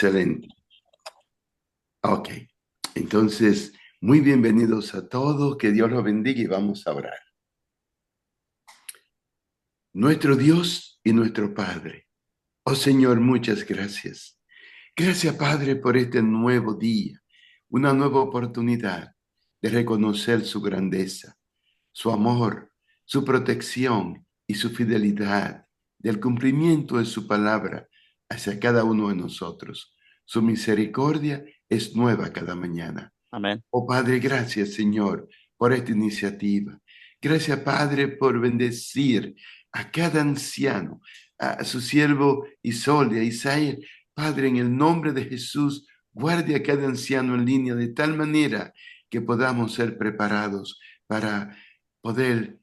Excelente. Ok. Entonces, muy bienvenidos a todos. Que Dios los bendiga y vamos a orar. Nuestro Dios y nuestro Padre. Oh Señor, muchas gracias. Gracias, Padre, por este nuevo día, una nueva oportunidad de reconocer su grandeza, su amor, su protección y su fidelidad, del cumplimiento de su palabra hacia cada uno de nosotros. Su misericordia es nueva cada mañana. Amén. Oh Padre, gracias Señor por esta iniciativa. Gracias Padre por bendecir a cada anciano, a su siervo Isolde, a Isaías. Padre, en el nombre de Jesús, guarde a cada anciano en línea de tal manera que podamos ser preparados para poder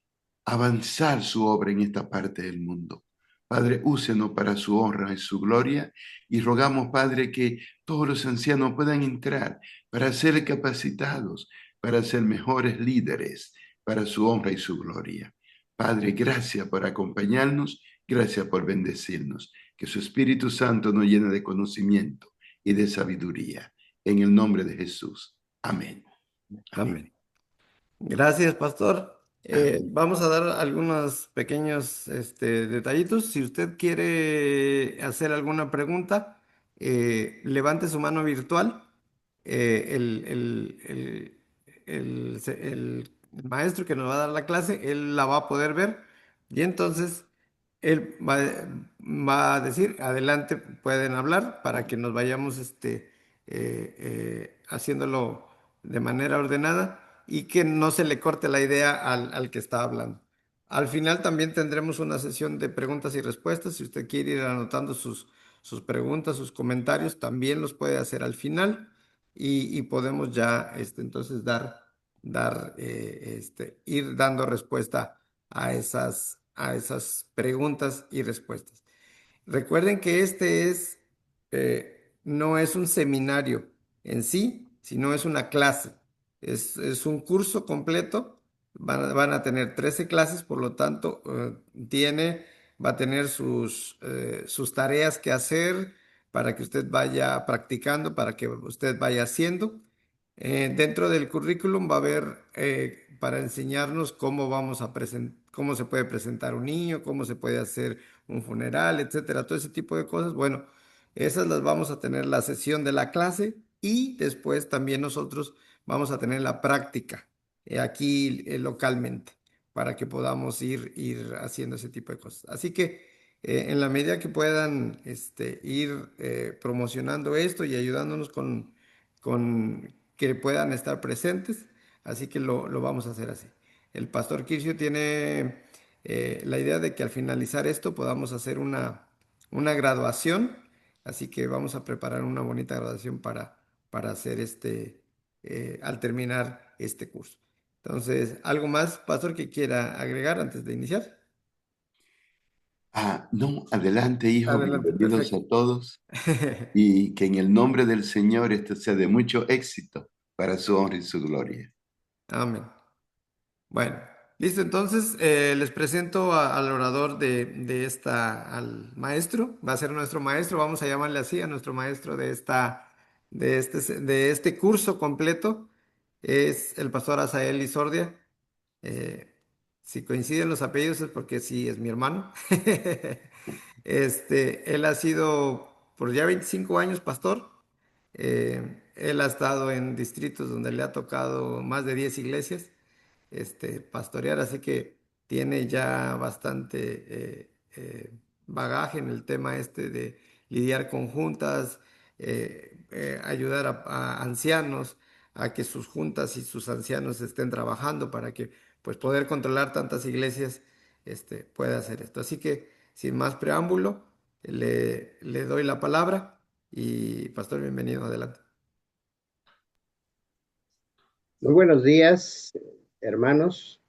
avanzar su obra en esta parte del mundo. Padre, úsenos para su honra y su gloria y rogamos, Padre, que todos los ancianos puedan entrar para ser capacitados, para ser mejores líderes, para su honra y su gloria. Padre, gracias por acompañarnos, gracias por bendecirnos. Que su Espíritu Santo nos llene de conocimiento y de sabiduría. En el nombre de Jesús. Amén. Amén. Amén. Gracias, pastor. Amén. Vamos a dar algunos pequeños detallitos. Si usted quiere hacer alguna pregunta, levante su mano virtual. El maestro que nos va a dar la clase, él la va a poder ver y entonces él va a decir, adelante, pueden hablar para que nos vayamos haciéndolo de manera ordenada y que no se le corte la idea al que está hablando. Al final también tendremos una sesión de preguntas y respuestas. Si usted quiere ir anotando sus preguntas, sus comentarios, también los puede hacer al final y podemos ya entonces ir dando respuesta a esas preguntas y respuestas. Recuerden que no es un seminario en sí, sino es una clase. Es un curso completo. Van a tener 13 clases, por lo tanto, va a tener sus tareas que hacer para que usted vaya practicando, para que usted vaya haciendo. Dentro del currículum va a haber para enseñarnos cómo se puede presentar un niño, cómo se puede hacer un funeral, etcétera, todo ese tipo de cosas. Bueno, esas las vamos a tener la sesión de la clase y después también nosotros vamos a tener la práctica aquí localmente para que podamos ir haciendo ese tipo de cosas. Así que en la medida que puedan ir promocionando esto y ayudándonos con que puedan estar presentes, así que lo vamos a hacer así. El pastor Kirchio tiene la idea de que al finalizar esto podamos hacer una graduación, así que vamos a preparar una bonita graduación para hacer al terminar este curso. Entonces, ¿algo más, pastor, que quiera agregar antes de iniciar? No, adelante, hijo, Adelante, bienvenidos a perfecto. todos y que en el nombre del Señor esto sea de mucho éxito para su honra y su gloria. Amén. Bueno, listo. Entonces, les presento al orador al maestro. Va a ser nuestro maestro, vamos a llamarle así, a nuestro maestro de este curso completo. Es el pastor Asael Lizordia. Eh, si coinciden los apellidos es porque sí, es mi hermano. Él ha sido por ya 25 años pastor. Él ha estado en distritos donde le ha tocado más de 10 iglesias pastorear, así que tiene ya bastante bagaje en el tema de lidiar con juntas, ayudar a ancianos a que sus juntas y sus ancianos estén trabajando para que pues poder controlar tantas iglesias pueda hacer esto. Así que sin más preámbulo, le doy la palabra y pastor, bienvenido, adelante. Muy buenos días, hermanos.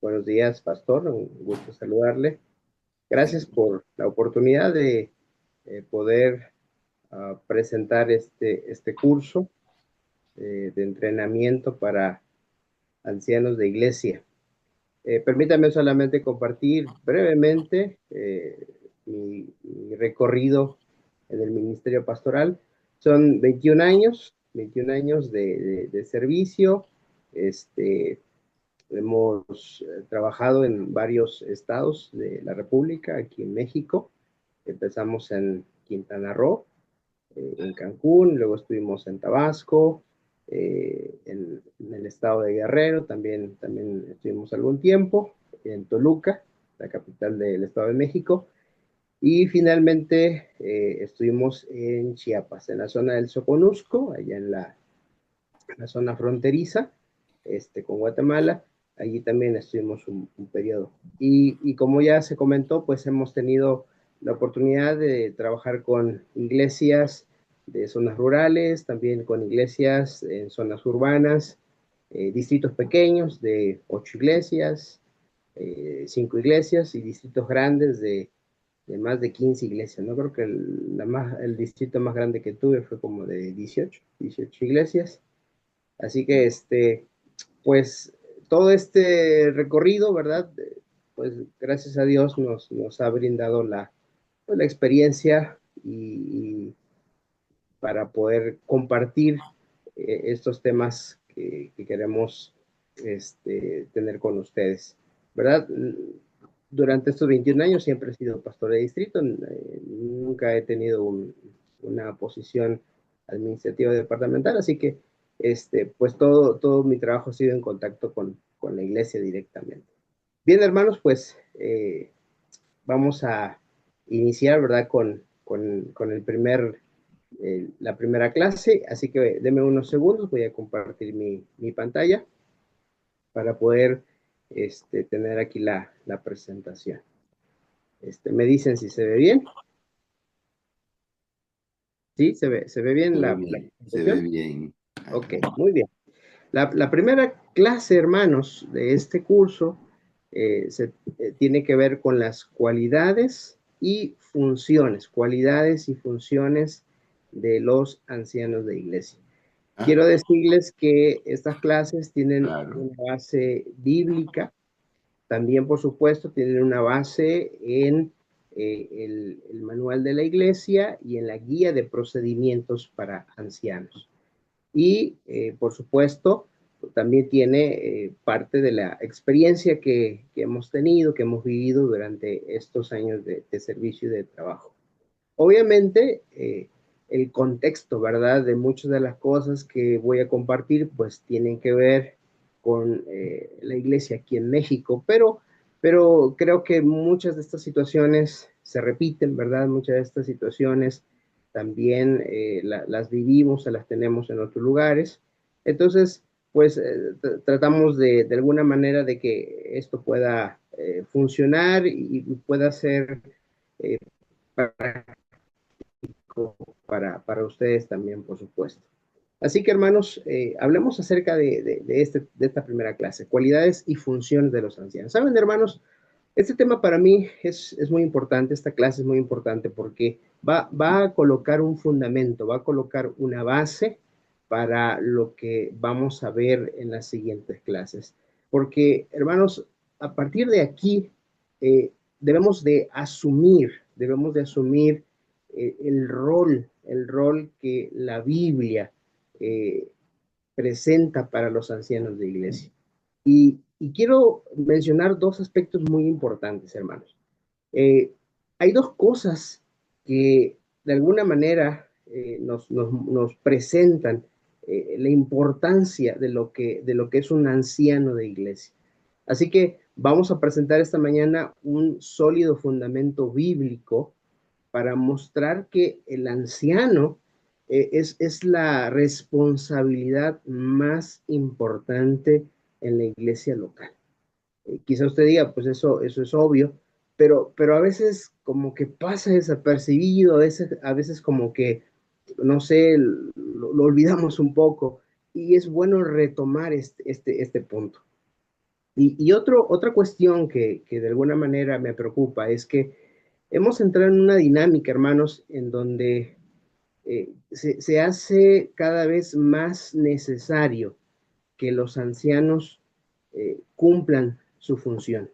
Buenos días, pastor. Un gusto saludarle. Gracias por la oportunidad de poder presentar este curso de entrenamiento para ancianos de iglesia. Permítame solamente compartir brevemente mi recorrido en el ministerio pastoral. Son 21 años de servicio. Hemos trabajado en varios estados de la República, aquí en México. Empezamos en Quintana Roo, en Cancún, luego estuvimos en Tabasco, en el estado de Guerrero, también estuvimos algún tiempo, en Toluca, la capital del estado de México, y finalmente estuvimos en Chiapas, en la zona del Soconusco, allá en la zona fronteriza con Guatemala. Allí también estuvimos un periodo. Y como ya se comentó, pues hemos tenido la oportunidad de trabajar con iglesias de zonas rurales, también con iglesias en zonas urbanas, distritos pequeños de 8 iglesias, 5 iglesias y distritos grandes de más de 15 iglesias. No creo que el distrito más grande que tuve fue como de 18 iglesias. Así que, pues, todo este recorrido, ¿verdad? Pues, gracias a Dios nos ha brindado pues, la experiencia y para poder compartir estos temas que queremos tener con ustedes, ¿verdad? Durante estos 21 años siempre he sido pastor de distrito, nunca he tenido una posición administrativa departamental, así que pues todo mi trabajo ha sido en contacto con la iglesia directamente. Bien, hermanos, pues vamos a iniciar, ¿verdad? Con la primera clase, así que denme unos segundos, voy a compartir mi pantalla para poder tener aquí la presentación. Me dicen si se ve bien. ¿Sí? ¿Se ve bien Se ve la bien, se ve presentación? bien. Ok, muy bien. La primera clase, hermanos, de este curso tiene que ver con las cualidades y funciones de los ancianos de iglesia. Ah, Quiero decirles que estas clases tienen claro. una base bíblica, también, por supuesto, tienen una base en el manual de la iglesia y en la guía de procedimientos para ancianos. Y, por supuesto, también tiene parte de la experiencia que hemos tenido, que hemos vivido durante estos años de servicio y de trabajo. Obviamente, el contexto, ¿verdad? De muchas de las cosas que voy a compartir, pues tienen que ver con la iglesia aquí en México, pero creo que muchas de estas situaciones se repiten, ¿verdad? Muchas de estas situaciones también las vivimos, las tenemos en otros lugares. Entonces, pues tratamos de alguna manera de que esto pueda funcionar y pueda ser eh, para ustedes también, por supuesto. Así que, hermanos, hablemos acerca de esta primera clase, cualidades y funciones de los ancianos. Saben, hermanos, este tema para mí es muy importante, esta clase es muy importante porque va a colocar un fundamento, va a colocar una base para lo que vamos a ver en las siguientes clases. Porque, hermanos, a partir de aquí eh, debemos de asumir el rol que la Biblia eh, presenta para los ancianos de iglesia. Y quiero mencionar dos aspectos muy importantes, hermanos. Hay dos cosas que de alguna manera nos presentan la importancia de lo que es un anciano de iglesia. Así que vamos a presentar esta mañana un sólido fundamento bíblico para mostrar que el anciano es la responsabilidad más importante en la iglesia local. Quizá usted diga, pues eso es obvio, pero a veces como que pasa desapercibido, a veces como que, no sé, lo olvidamos un poco y es bueno retomar este punto. Otra cuestión que de alguna manera me preocupa es que hemos entrado en una dinámica, hermanos, en donde se hace cada vez más necesario que los ancianos cumplan su función.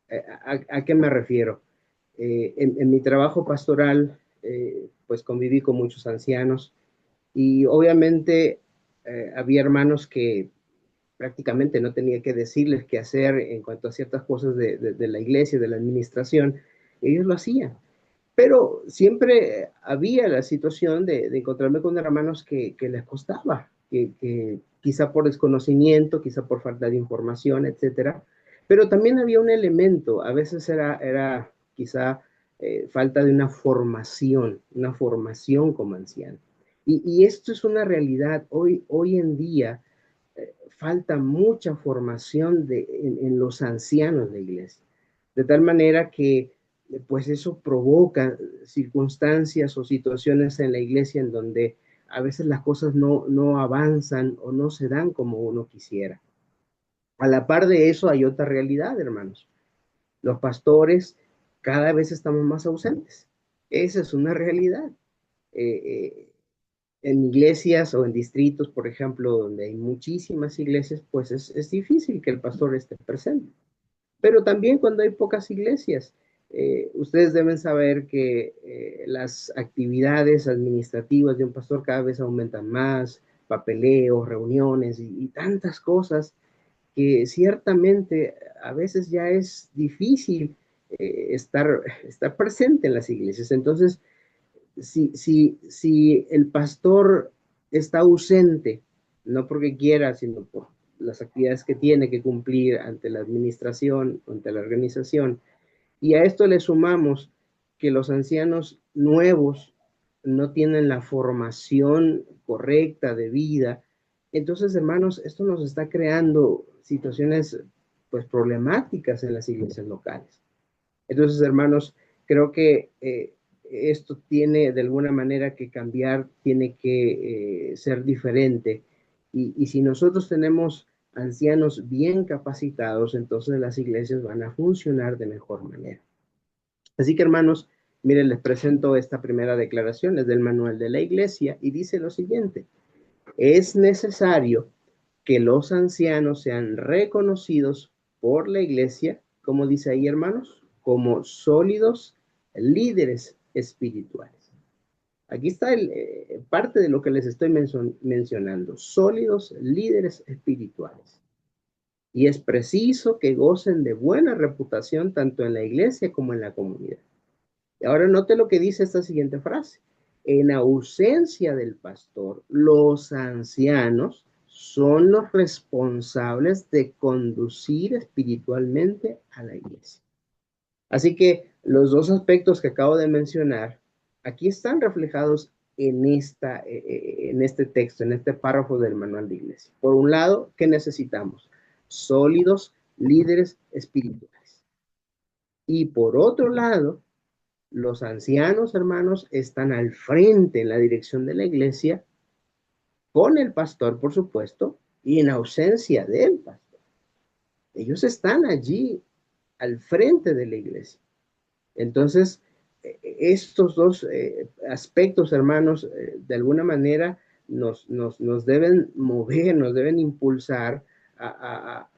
¿A qué me refiero? En mi trabajo pastoral, pues conviví con muchos ancianos Y obviamente había hermanos que prácticamente no tenía que decirles qué hacer en cuanto a ciertas cosas de la iglesia, de la administración, ellos lo hacían. Pero siempre había la situación de encontrarme con hermanos que les costaba, que quizá por desconocimiento, quizá por falta de información, etcétera. Pero también había un elemento, a veces era quizá falta de una formación como anciano. Y esto es una realidad. Hoy en día falta mucha formación en los ancianos de iglesia. De tal manera que pues eso provoca circunstancias o situaciones en la iglesia en donde a veces las cosas no avanzan o no se dan como uno quisiera. A la par de eso hay otra realidad, hermanos. Los pastores cada vez estamos más ausentes. Esa es una realidad. Eh, eh, en iglesias o en distritos, por ejemplo, donde hay muchísimas iglesias, pues es difícil que el pastor esté presente. Pero también cuando hay pocas iglesias, ustedes deben saber que las actividades administrativas de un pastor cada vez aumentan más, papeleos, reuniones y tantas cosas que ciertamente a veces ya es difícil estar presente en las iglesias. Entonces, si el pastor está ausente, no porque quiera, sino por las actividades que tiene que cumplir ante la administración, ante la organización, y a esto le sumamos que los ancianos nuevos no tienen la formación correcta de vida, entonces, hermanos, esto nos está creando situaciones pues problemáticas en las iglesias locales. Entonces, hermanos, creo que esto tiene de alguna manera que cambiar, tiene que ser diferente. Y si nosotros tenemos ancianos bien capacitados, entonces las iglesias van a funcionar de mejor manera. Así que, hermanos, miren, les presento esta primera declaración, es del manual de la iglesia y dice lo siguiente: es necesario que los ancianos sean reconocidos por la iglesia, como dice ahí, hermanos, como sólidos líderes espirituales. Aquí está parte de lo que les estoy mencionando, sólidos líderes espirituales. Y es preciso que gocen de buena reputación tanto en la iglesia como en la comunidad. Y ahora note lo que dice esta siguiente frase. En ausencia del pastor, los ancianos son los responsables de conducir espiritualmente a la iglesia. Así que los dos aspectos que acabo de mencionar aquí están reflejados en este texto, en este párrafo del manual de iglesia. Por un lado, ¿qué necesitamos? Sólidos líderes espirituales. Y por otro lado, los ancianos, hermanos, están al frente en la dirección de la iglesia, con el pastor, por supuesto, y en ausencia del pastor. Ellos están allí al frente de la iglesia. Entonces, estos dos aspectos, hermanos, de alguna manera nos deben mover, nos deben impulsar a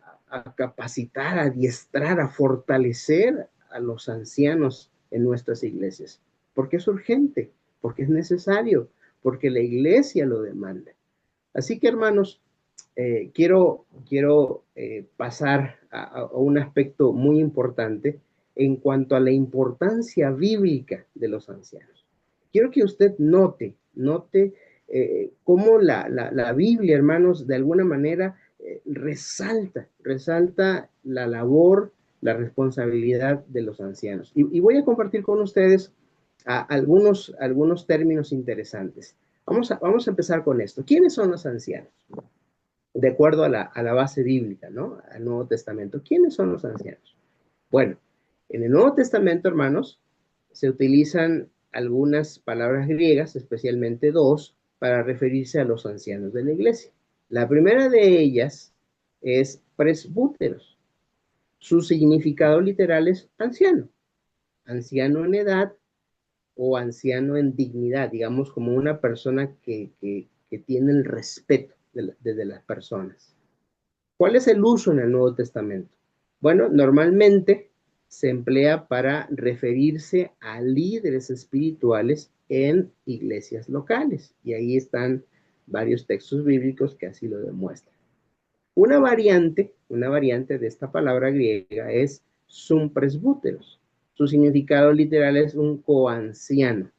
capacitar, a adiestrar, a fortalecer a los ancianos en nuestras iglesias. Porque es urgente, porque es necesario, porque la iglesia lo demanda. Así que, hermanos, quiero pasar a un aspecto muy importante en cuanto a la importancia bíblica de los ancianos. Quiero que usted note cómo la Biblia, hermanos, de alguna manera resalta la labor, la responsabilidad de los ancianos. Y voy a compartir con ustedes algunos términos interesantes. Vamos a empezar con esto. ¿Quiénes son los ancianos? De acuerdo a la base bíblica, ¿no? Al Nuevo Testamento. ¿Quiénes son los ancianos? Bueno, en el Nuevo Testamento, hermanos, se utilizan algunas palabras griegas, especialmente dos, para referirse a los ancianos de la iglesia. La primera de ellas es presbúteros. Su significado literal es anciano, anciano en edad o anciano en dignidad, digamos como una persona que tiene el respeto de las personas. ¿Cuál es el uso en el Nuevo Testamento? Bueno, normalmente se emplea para referirse a líderes espirituales en iglesias locales. Y ahí están varios textos bíblicos que así lo demuestran. Una variante de esta palabra griega es presbúteros. Su significado literal es un coanciano.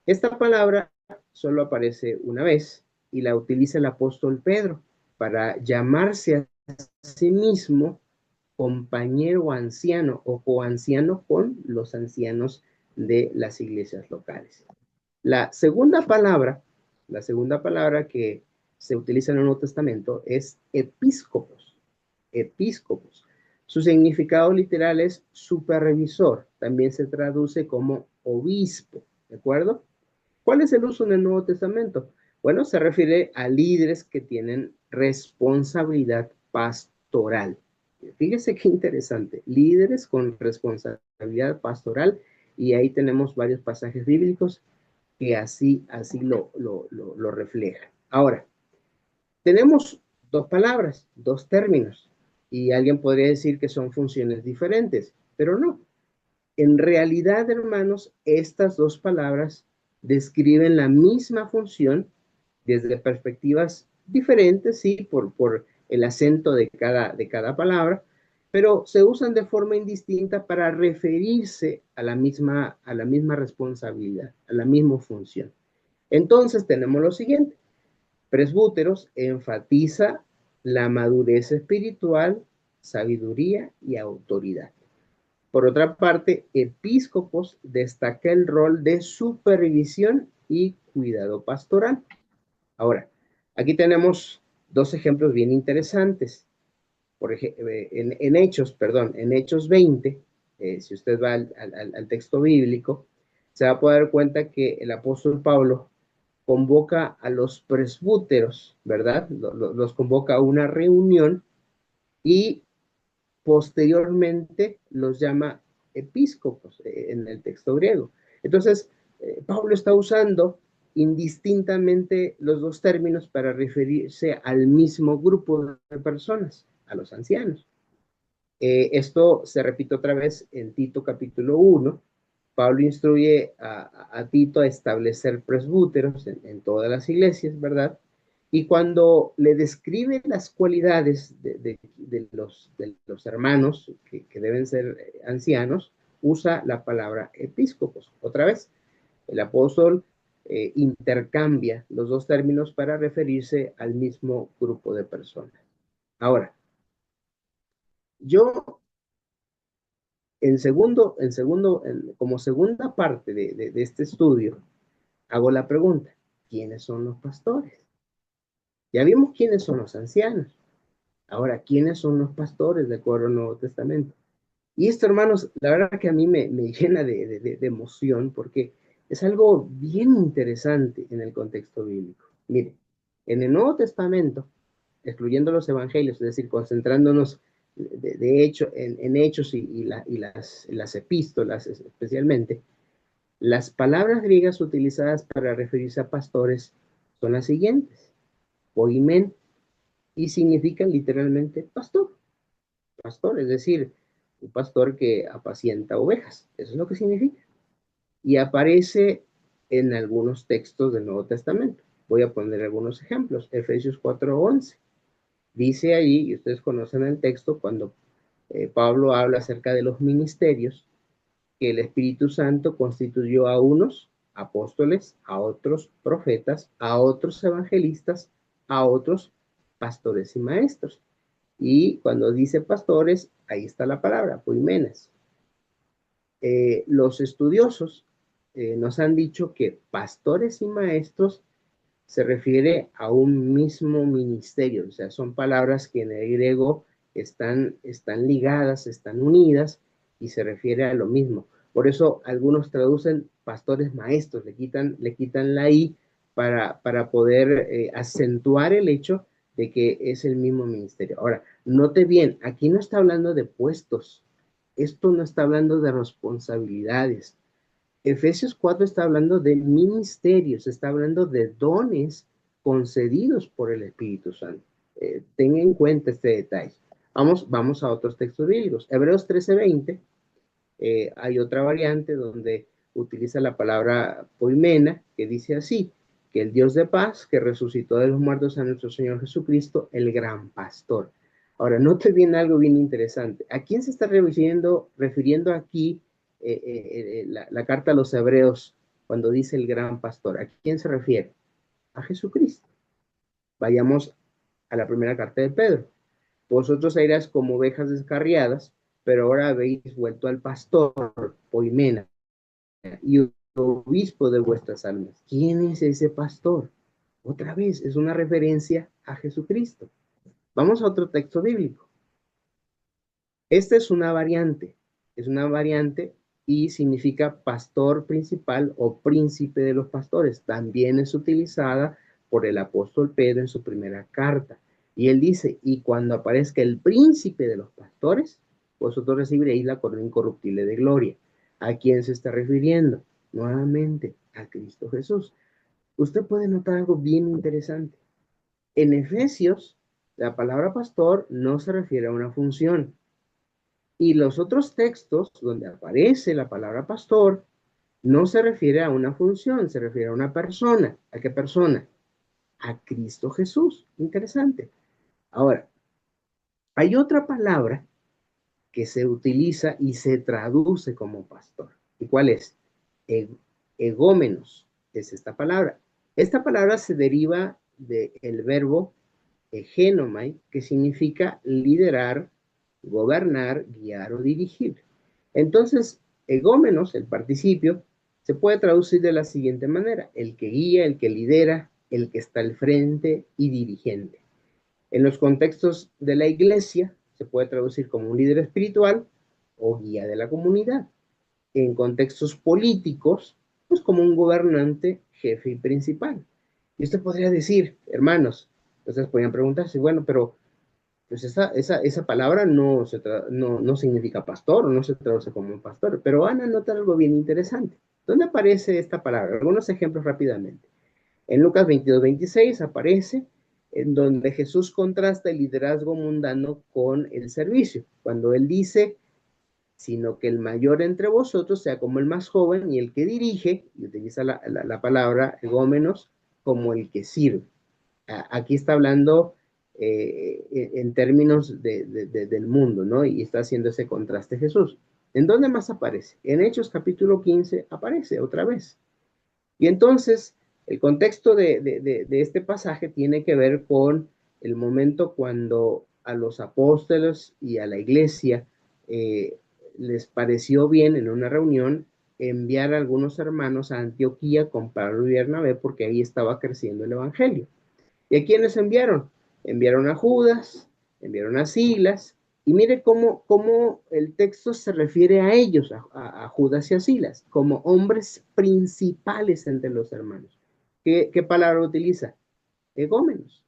Esta palabra solo aparece una vez y la utiliza el apóstol Pedro para llamarse a sí mismo compañero anciano o coanciano con los ancianos de las iglesias locales. La segunda palabra, la segunda palabra que se utiliza en el Nuevo Testamento es episcopos. Episcopos. Su significado literal es supervisor. También se traduce como obispo. ¿De acuerdo? ¿Cuál es el uso en el Nuevo Testamento? Bueno, se refiere a líderes que tienen responsabilidad pastoral. Fíjese qué interesante. Líderes con responsabilidad pastoral. Y ahí tenemos varios pasajes bíblicos que así lo reflejan. Ahora, tenemos dos palabras, dos términos, y alguien podría decir que son funciones diferentes, pero no. En realidad, hermanos, estas dos palabras describen la misma función desde perspectivas diferentes, sí, por el acento de cada palabra, pero se usan de forma indistinta para referirse a la misma responsabilidad, a la misma función. Entonces tenemos lo siguiente. Presbúteros enfatiza la madurez espiritual, sabiduría y autoridad. Por otra parte, episcopos destaca el rol de supervisión y cuidado pastoral. Ahora, aquí tenemos dos ejemplos bien interesantes. Por ejemplo, en Hechos 20, si usted va al texto bíblico, se va a poder dar cuenta que el apóstol Pablo convoca a los presbúteros, ¿verdad? Los convoca a una reunión y posteriormente los llama episcopos en el texto griego. Entonces, Pablo está usando indistintamente los dos términos para referirse al mismo grupo de personas, a los ancianos. Esto se repite otra vez en Tito capítulo 1. Pablo instruye a Tito a establecer presbúteros en todas las iglesias, ¿verdad? Y cuando le describe las cualidades de los hermanos que deben ser ancianos, usa la palabra episcopos. Otra vez, el apóstol intercambia los dos términos para referirse al mismo grupo de personas. Ahora, yo como segunda parte de este estudio, hago la pregunta, ¿quiénes son los pastores? Ya vimos quiénes son los ancianos. Ahora, ¿quiénes son los pastores de acuerdo al Nuevo Testamento? Y esto, hermanos, la verdad que a mí me llena de emoción porque es algo bien interesante en el contexto bíblico. Mire, en el Nuevo Testamento, excluyendo los evangelios, es decir, concentrándonos de hecho en hechos y las epístolas especialmente, las palabras griegas utilizadas para referirse a pastores son las siguientes: poimen, y significan literalmente pastor. Pastor, es decir, un pastor que apacienta ovejas. Eso es lo que significa. Y aparece en algunos textos del Nuevo Testamento. Voy a poner algunos ejemplos. Efesios 4:11. Dice allí, y ustedes conocen el texto, cuando Pablo habla acerca de los ministerios, que el Espíritu Santo constituyó a unos apóstoles, a otros profetas, a otros evangelistas, a otros pastores y maestros. Y cuando dice pastores, ahí está la palabra, poimenes. Los estudiosos nos han dicho que pastores y maestros se refiere a un mismo ministerio, o sea, son palabras que en el griego están ligadas, están unidas y se refiere a lo mismo. Por eso algunos traducen pastores maestros, le quitan la i para poder acentuar el hecho de que es el mismo ministerio. Ahora, note bien, aquí no está hablando de puestos, esto no está hablando de responsabilidades. Efesios 4 está hablando de ministerios, está hablando de dones concedidos por el Espíritu Santo. Tenga en cuenta este detalle. Vamos a otros textos bíblicos. Hebreos 13:20, hay otra variante donde utiliza la palabra poimena, que dice así: que el Dios de paz, que resucitó de los muertos a nuestro Señor Jesucristo, el gran pastor. Ahora, note bien algo bien interesante. ¿A quién se está refiriendo aquí la carta a los hebreos cuando dice el gran pastor? ¿A quién se refiere? A Jesucristo. Vayamos a la primera carta de Pedro. Vosotros erais como ovejas descarriadas, pero ahora habéis vuelto al pastor, poimena, y obispo de vuestras almas. ¿Quién es ese pastor? Otra vez, es una referencia a Jesucristo. Vamos a otro texto bíblico. Esta es una variante y significa pastor principal o príncipe de los pastores. También es utilizada por el apóstol Pedro en su primera carta. Y él dice, y cuando aparezca el príncipe de los pastores, vosotros recibiréis la corona incorruptible de gloria. ¿A quién se está refiriendo? Nuevamente, a Cristo Jesús. Usted puede notar algo bien interesante. En Efesios, la palabra pastor no se refiere a una función. Y los otros textos donde aparece la palabra pastor no se refiere a una función, se refiere a una persona. ¿A qué persona? A Cristo Jesús. Interesante. Ahora, hay otra palabra que se utiliza y se traduce como pastor. ¿Y cuál es? Egómenos es esta palabra. Esta palabra se deriva del verbo egenomai, que significa liderar, gobernar, guiar o dirigir. Entonces, egómenos, el participio, se puede traducir de la siguiente manera: el que guía, el que lidera, el que está al frente y dirigente. En los contextos de la iglesia, se puede traducir como un líder espiritual o guía de la comunidad. En contextos políticos, pues como un gobernante, jefe y principal. Y usted podría decir, hermanos, ustedes podrían preguntarse, bueno, pero pues esa palabra no significa pastor, o no se traduce como un pastor, pero van a notar algo bien interesante. ¿Dónde aparece esta palabra? Algunos ejemplos rápidamente. En Lucas 22:26 aparece en donde Jesús contrasta el liderazgo mundano con el servicio, cuando él dice, sino que el mayor entre vosotros sea como el más joven, y el que dirige, y utiliza la palabra egómenos, como el que sirve. Aquí está hablando en términos del mundo, ¿no? Y está haciendo ese contraste Jesús. ¿En dónde más aparece? En Hechos capítulo 15 aparece otra vez. Y entonces, el contexto de este pasaje tiene que ver con el momento cuando a los apóstoles y a la iglesia les pareció bien en una reunión enviar a algunos hermanos a Antioquía con Pablo y Bernabé, porque ahí estaba creciendo el evangelio. ¿Y a quiénes enviaron? Enviaron a Judas, enviaron a Silas, y mire cómo el texto se refiere a ellos, a Judas y a Silas, como hombres principales entre los hermanos. ¿Qué palabra utiliza? Egómenos,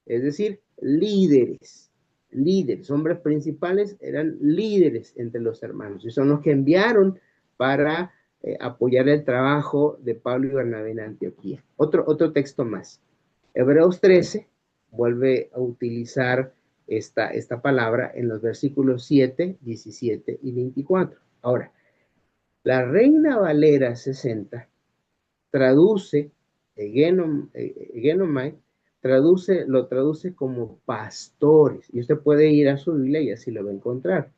es decir, líderes, hombres principales eran líderes entre los hermanos, y son los que enviaron para apoyar el trabajo de Pablo y Bernabé en Antioquía. Otro texto más. Hebreos 13 vuelve a utilizar esta palabra en los versículos 7, 17 y 24. Ahora, la Reina Valera 60 traduce, egenomai, lo traduce como pastores. Y usted puede ir a su Biblia y así lo va a encontrar.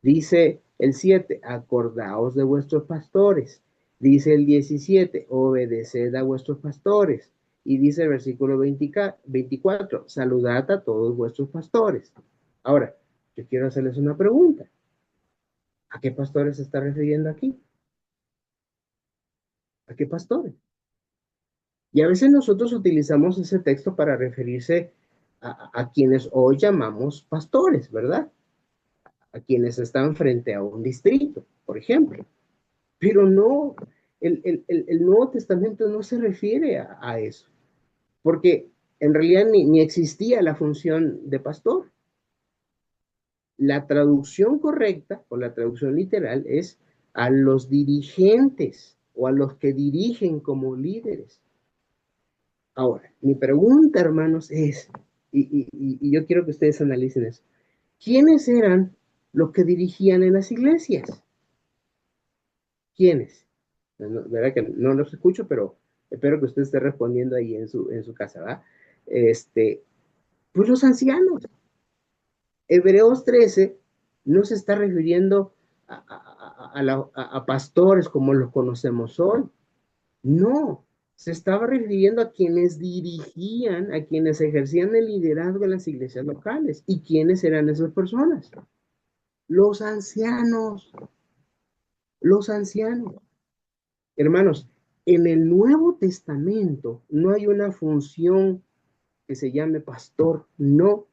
Dice el 7, acordaos de vuestros pastores. Dice el 17, obedeced a vuestros pastores. Y dice el versículo 24, saludad a todos vuestros pastores. Ahora, yo quiero hacerles una pregunta. ¿A qué pastores se está refiriendo aquí? ¿A qué pastores? Y a veces nosotros utilizamos ese texto para referirse a quienes hoy llamamos pastores, ¿verdad? A quienes están frente a un distrito, por ejemplo. Pero no, el Nuevo Testamento no se refiere a eso, porque en realidad ni existía la función de pastor. La traducción correcta o la traducción literal es a los dirigentes o a los que dirigen como líderes. Ahora, mi pregunta, hermanos, es, y yo quiero que ustedes analicen eso, ¿quiénes eran los que dirigían en las iglesias? ¿Quiénes? Verdad que no los escucho, pero Espero que usted esté respondiendo ahí en su casa, ¿verdad? Pues los ancianos. Hebreos 13 no se está refiriendo a pastores como los conocemos hoy. No, se estaba refiriendo a quienes dirigían, a quienes ejercían el liderazgo en las iglesias locales. ¿Y quiénes eran esas personas? Los ancianos, los ancianos. Hermanos, en el Nuevo Testamento no hay una función que se llame pastor, no.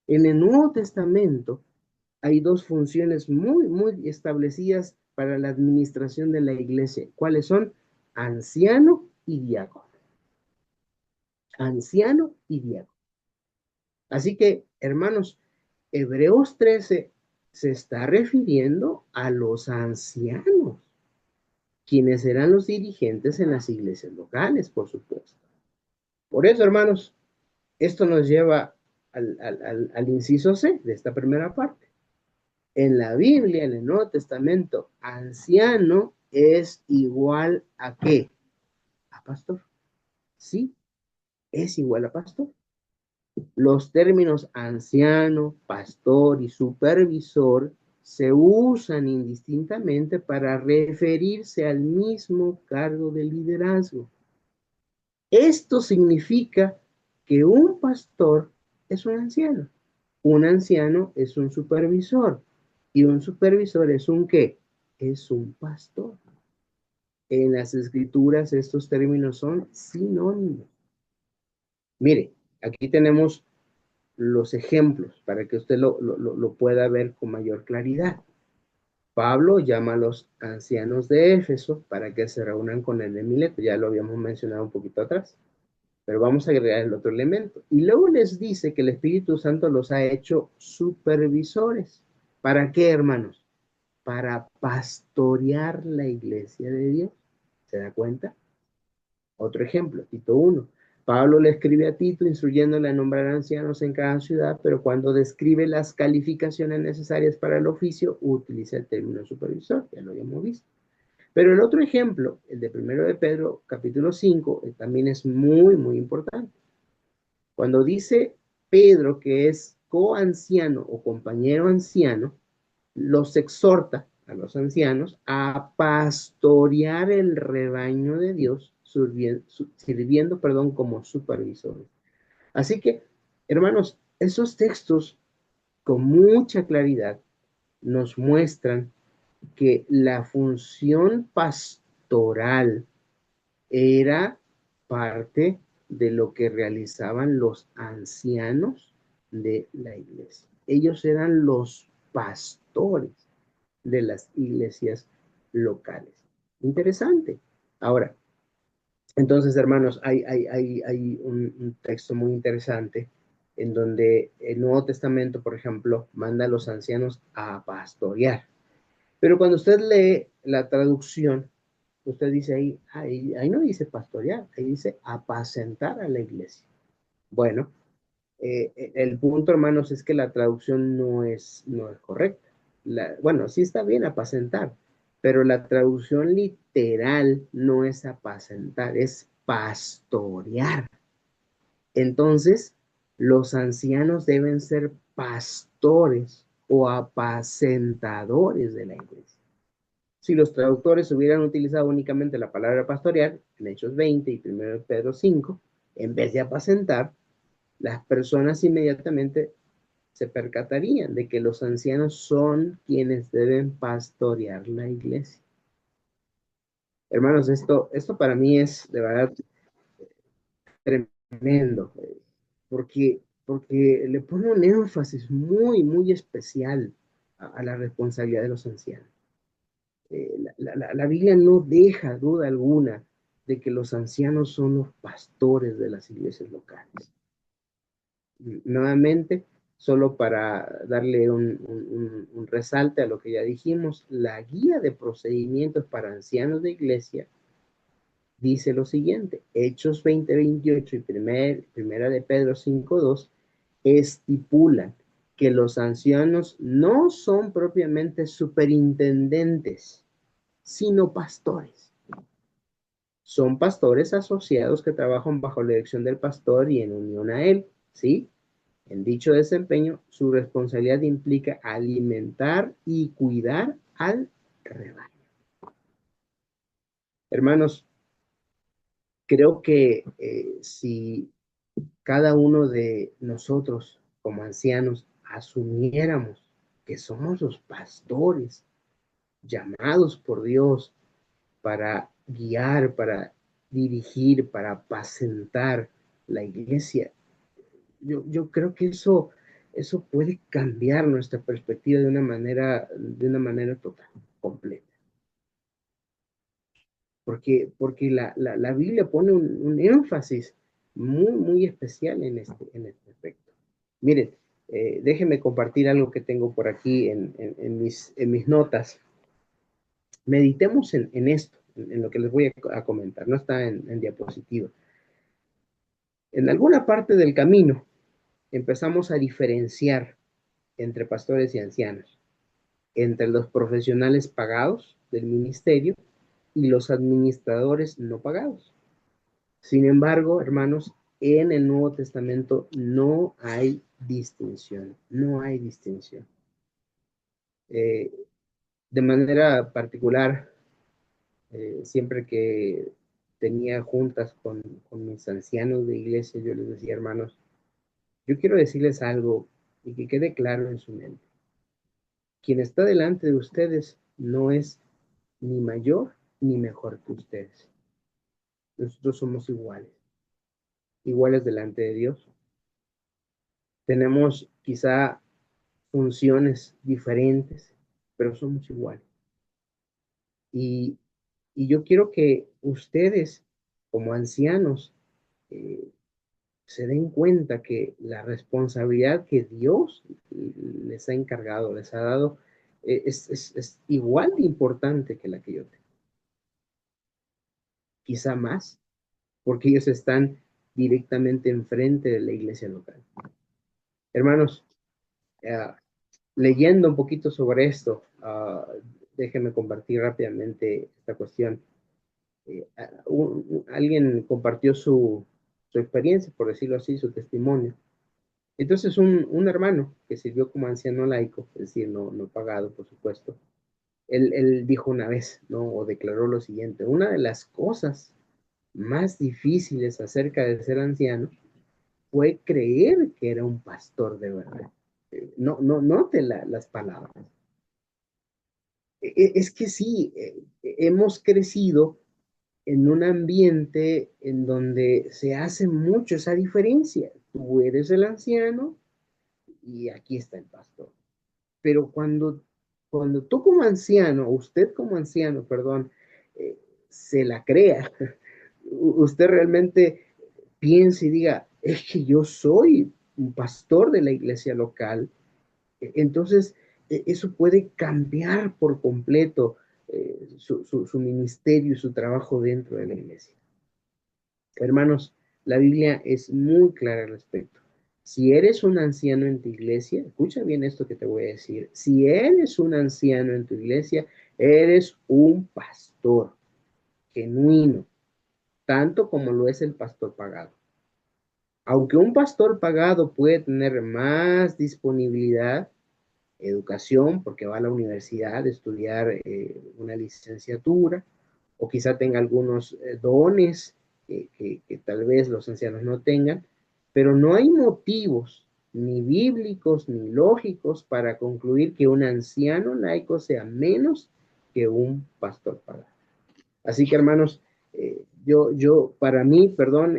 En el Nuevo Testamento hay dos funciones muy establecidas para la administración de la iglesia. ¿Cuáles son? Anciano y diácono. Anciano y diácono. Así que, hermanos, Hebreos 13 se está refiriendo a los ancianos, quienes serán los dirigentes en las iglesias locales, por supuesto. Por eso, hermanos, esto nos lleva al inciso C de esta primera parte. En la Biblia, en el Nuevo Testamento, anciano es igual a ¿qué? A pastor. Sí, es igual a pastor. Los términos anciano, pastor y supervisor se usan indistintamente para referirse al mismo cargo de liderazgo. Esto significa que un pastor es un anciano es un supervisor y un supervisor es un ¿qué? Es un pastor. En las escrituras estos términos son sinónimos. Mire, aquí tenemos los ejemplos para que usted lo pueda ver con mayor claridad. Pablo llama a los ancianos de Éfeso para que se reúnan con él en Mileto, ya lo habíamos mencionado un poquito atrás, pero vamos a agregar el otro elemento. Y luego les dice que el Espíritu Santo los ha hecho supervisores. ¿Para qué, hermanos? Para pastorear la iglesia de Dios. ¿Se da cuenta? Otro ejemplo, Tito 1. Pablo le escribe a Tito instruyéndole a nombrar ancianos en cada ciudad, pero cuando describe las calificaciones necesarias para el oficio, utiliza el término supervisor, ya lo habíamos visto. Pero el otro ejemplo, el de 1 de Pedro, capítulo 5, también es muy importante. Cuando dice Pedro que es coanciano o compañero anciano, los exhorta a los ancianos a pastorear el rebaño de Dios, sirviendo, como supervisores. Así que, hermanos, esos textos con mucha claridad nos muestran que la función pastoral era parte de lo que realizaban los ancianos de la iglesia. Ellos eran los pastores de las iglesias locales. Interesante. Ahora, entonces, hermanos, hay un texto muy interesante en donde el Nuevo Testamento, por ejemplo, manda a los ancianos a pastorear. Pero cuando usted lee la traducción, usted dice ahí no dice pastorear, ahí dice apacentar a la iglesia. Bueno, el punto, hermanos, es que la traducción no es correcta. Bueno, sí está bien apacentar, pero la traducción literal no es apacentar, es pastorear. Entonces, los ancianos deben ser pastores o apacentadores de la iglesia. Si los traductores hubieran utilizado únicamente la palabra pastorear, en Hechos 20 y 1 Pedro 5, en vez de apacentar, las personas inmediatamente se percatarían de que los ancianos son quienes deben pastorear la iglesia. Hermanos, esto para mí es de verdad tremendo, porque le pone un énfasis muy especial a la responsabilidad de los ancianos. La Biblia no deja duda alguna de que los ancianos son los pastores de las iglesias locales. Nuevamente, solo para darle un resalte a lo que ya dijimos, la guía de procedimientos para ancianos de iglesia dice lo siguiente: Hechos 20:28 y primera de Pedro 5:2 estipulan que los ancianos no son propiamente superintendentes, sino pastores. Son pastores asociados que trabajan bajo la dirección del pastor y en unión a él, ¿sí? En dicho desempeño, su responsabilidad implica alimentar y cuidar al rebaño. Hermanos, creo que si cada uno de nosotros como ancianos asumiéramos que somos los pastores llamados por Dios para guiar, para dirigir, para apacentar la iglesia, yo creo que eso puede cambiar nuestra perspectiva de una manera total, completa. Porque la Biblia pone un énfasis muy especial en este aspecto. Miren, déjenme compartir algo que tengo por aquí en mis notas. Meditemos en esto, en lo que les voy a comentar. No está en diapositiva. En alguna parte del camino empezamos a diferenciar entre pastores y ancianos, entre los profesionales pagados del ministerio y los administradores no pagados. Sin embargo, hermanos, en el Nuevo Testamento no hay distinción, no hay distinción. Eh, de manera particular, siempre que tenía juntas con mis ancianos de iglesia, yo les decía, hermanos, yo quiero decirles algo y que quede claro en su mente. Quien está delante de ustedes no es ni mayor ni mejor que ustedes. Nosotros somos iguales, iguales delante de Dios. Tenemos quizá funciones diferentes, pero somos iguales. Y, y yo quiero que ustedes, como ancianos, eh, se den cuenta que la responsabilidad que Dios les ha encargado, les ha dado, es igual de importante que la que yo tengo. Quizá más, porque ellos están directamente enfrente de la iglesia local. Hermanos, uh, leyendo un poquito sobre esto, déjenme compartir rápidamente esta cuestión. Alguien compartió su experiencia, por decirlo así, su testimonio. Entonces un hermano que sirvió como anciano laico, es decir, no pagado, por supuesto, él dijo una vez, ¿no? O declaró lo siguiente: una de las cosas más difíciles acerca de ser anciano fue creer que era un pastor de verdad. No note las palabras. Es que sí, hemos crecido en un ambiente en donde se hace mucho esa diferencia. Tú eres el anciano y aquí está el pastor. Pero cuando tú como anciano, usted como anciano, perdón, se la crea, usted realmente piense y diga, es que yo soy un pastor de la iglesia local, entonces eso puede cambiar por completo su ministerio y su trabajo dentro de la iglesia. Hermanos, la Biblia es muy clara al respecto. Si eres un anciano en tu iglesia, escucha bien esto que te voy a decir. Si eres un anciano en tu iglesia, eres un pastor genuino, tanto como lo es el pastor pagado. Aunque un pastor pagado puede tener más disponibilidad, educación, porque va a la universidad a estudiar una licenciatura, o quizá tenga algunos dones que tal vez los ancianos no tengan, pero no hay motivos ni bíblicos ni lógicos para concluir que un anciano laico sea menos que un pastor pagano. Así que, hermanos, para mí, perdón,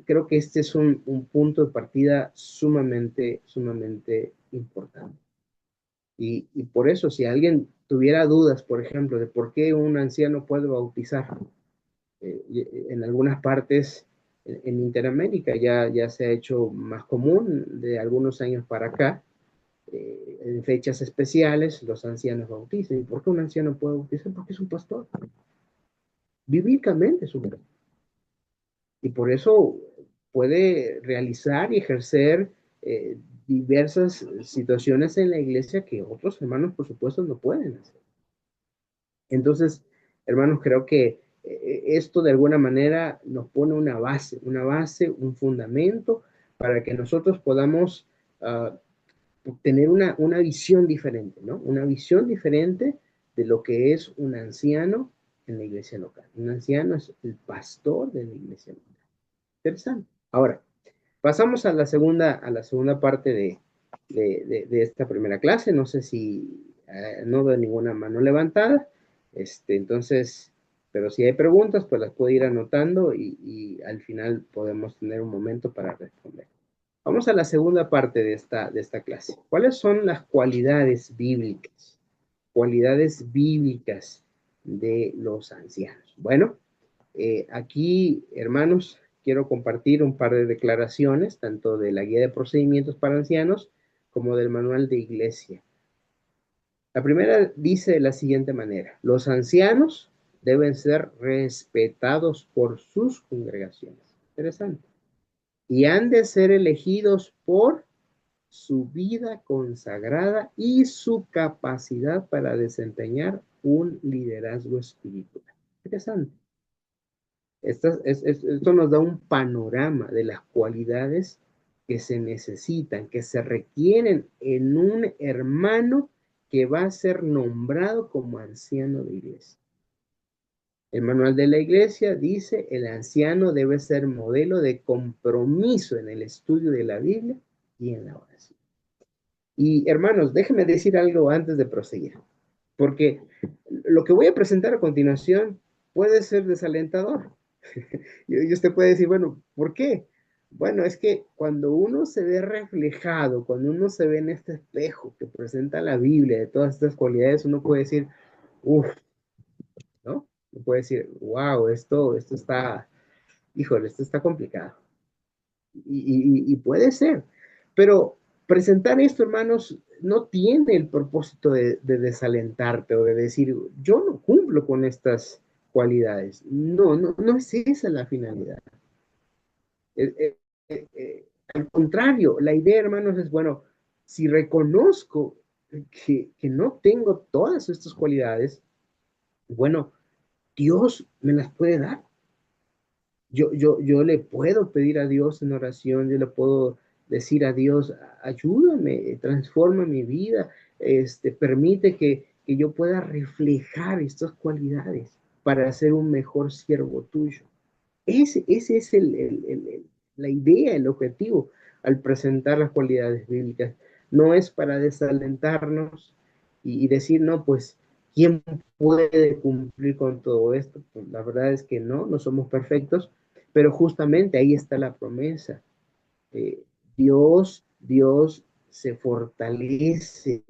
creo que este es un punto de partida sumamente importante. Y por eso, si alguien tuviera dudas, por ejemplo, de por qué un anciano puede bautizar, en algunas partes en Interamérica ya se ha hecho más común de algunos años para acá, en fechas especiales los ancianos bautizan. ¿Y por qué un anciano puede bautizar? Porque es un pastor. Bíblicamente es un pastor. Y por eso puede realizar y ejercer diversas situaciones en la iglesia que otros hermanos, por supuesto, no pueden hacer. Entonces, hermanos, creo que esto de alguna manera nos pone una base, un fundamento para que nosotros podamos tener una visión diferente, ¿no? Una visión diferente de lo que es un anciano en la iglesia local. Un anciano es el pastor de la iglesia local. Interesante. Ahora, pasamos a la segunda parte de esta primera clase. No sé si no veo ninguna mano levantada. Entonces, pero si hay preguntas, pues las puedo ir anotando y al final podemos tener un momento para responder. Vamos a la segunda parte de esta clase. ¿Cuáles son las cualidades bíblicas? Cualidades bíblicas de los ancianos. Bueno, aquí, hermanos, quiero compartir un par de declaraciones, tanto de la guía de procedimientos para ancianos como del manual de iglesia. La primera dice de la siguiente manera: los ancianos deben ser respetados por sus congregaciones. Interesante. Y han de ser elegidos por su vida consagrada y su capacidad para desempeñar un liderazgo espiritual. Interesante. Esto nos da un panorama de las cualidades que se necesitan, que se requieren en un hermano que va a ser nombrado como anciano de iglesia. El manual de la iglesia dice: el anciano debe ser modelo de compromiso en el estudio de la Biblia y en la oración. Y hermanos, déjenme decir algo antes de proseguir, porque lo que voy a presentar a continuación puede ser desalentador. Y usted puede decir, bueno, ¿por qué? Bueno, es que cuando uno se ve reflejado, cuando uno se ve en este espejo que presenta la Biblia de todas estas cualidades, uno puede decir, uff, ¿no? Uno puede decir, wow, esto está, híjole, esto está complicado. Y puede ser, pero presentar esto, hermanos, no tiene el propósito de desalentarte o de decir, yo no cumplo con estas cualidades. No es esa la finalidad. Eh, eh, al contrario, la idea, hermanos, es, bueno, si reconozco que no tengo todas estas cualidades, bueno, Dios me las puede dar. Yo le puedo pedir a Dios en oración, yo le puedo decir a Dios, ayúdame, transforma mi vida, permite que yo pueda reflejar estas cualidades para ser un mejor siervo tuyo. Ese es la idea, el objetivo al presentar las cualidades bíblicas. No es para desalentarnos y decir, no, pues, ¿quién puede cumplir con todo esto? Pues la verdad es que no somos perfectos, pero justamente ahí está la promesa. Eh, Dios se fortalece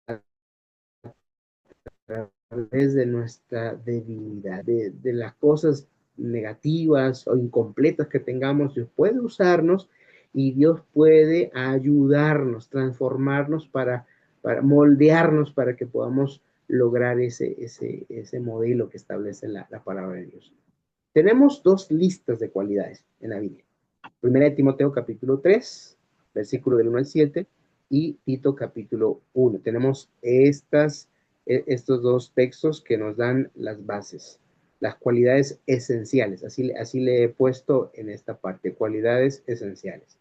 a través de nuestra debilidad, de las cosas negativas o incompletas que tengamos. Dios puede usarnos y Dios puede ayudarnos, transformarnos para moldearnos para que podamos lograr ese modelo que establece la palabra de Dios. Tenemos dos listas de cualidades en la Biblia. Primera de Timoteo capítulo 3, versículo del 1 al 7, y Tito capítulo 1. Tenemos estos dos textos que nos dan las bases, las cualidades esenciales. Así le he puesto en esta parte, cualidades esenciales.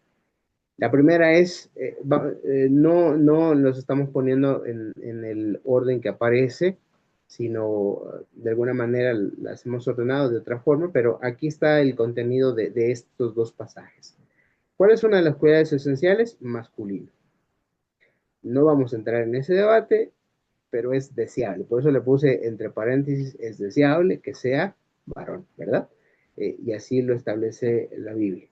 La primera es, no los estamos poniendo en el orden que aparece, sino de alguna manera las hemos ordenado de otra forma, pero aquí está el contenido de estos dos pasajes. ¿Cuál es una de las cualidades esenciales? Masculino. No vamos a entrar en ese debate, pero es deseable. Por eso le puse entre paréntesis, es deseable que sea varón, ¿verdad? Y así lo establece la Biblia.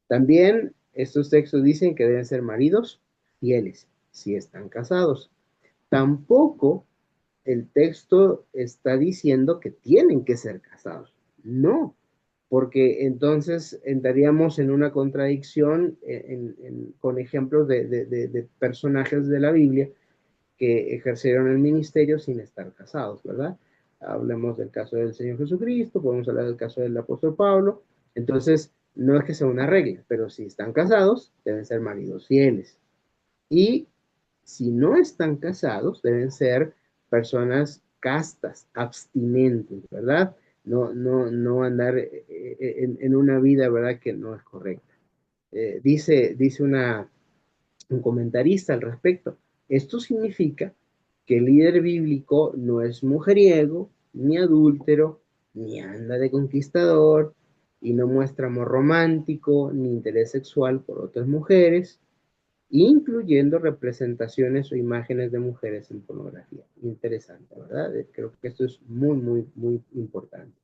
También estos textos dicen que deben ser maridos fieles, si están casados. Tampoco el texto está diciendo que tienen que ser casados. No, porque entonces entraríamos en una contradicción con ejemplos de personajes de la Biblia que ejercieron el ministerio sin estar casados, ¿verdad? Hablemos del caso del Señor Jesucristo, podemos hablar del caso del apóstol Pablo. Entonces, no es que sea una regla, pero si están casados, deben ser maridos fieles. Y si no están casados, deben ser personas castas, abstinentes, ¿verdad? No andar en una vida, ¿verdad?, que no es correcta. Dice un comentarista al respecto, esto significa que el líder bíblico no es mujeriego, ni adúltero, ni anda de conquistador, y no muestra amor romántico ni interés sexual por otras mujeres, incluyendo representaciones o imágenes de mujeres en pornografía. Interesante, ¿verdad? Creo que esto es muy, muy, muy importante.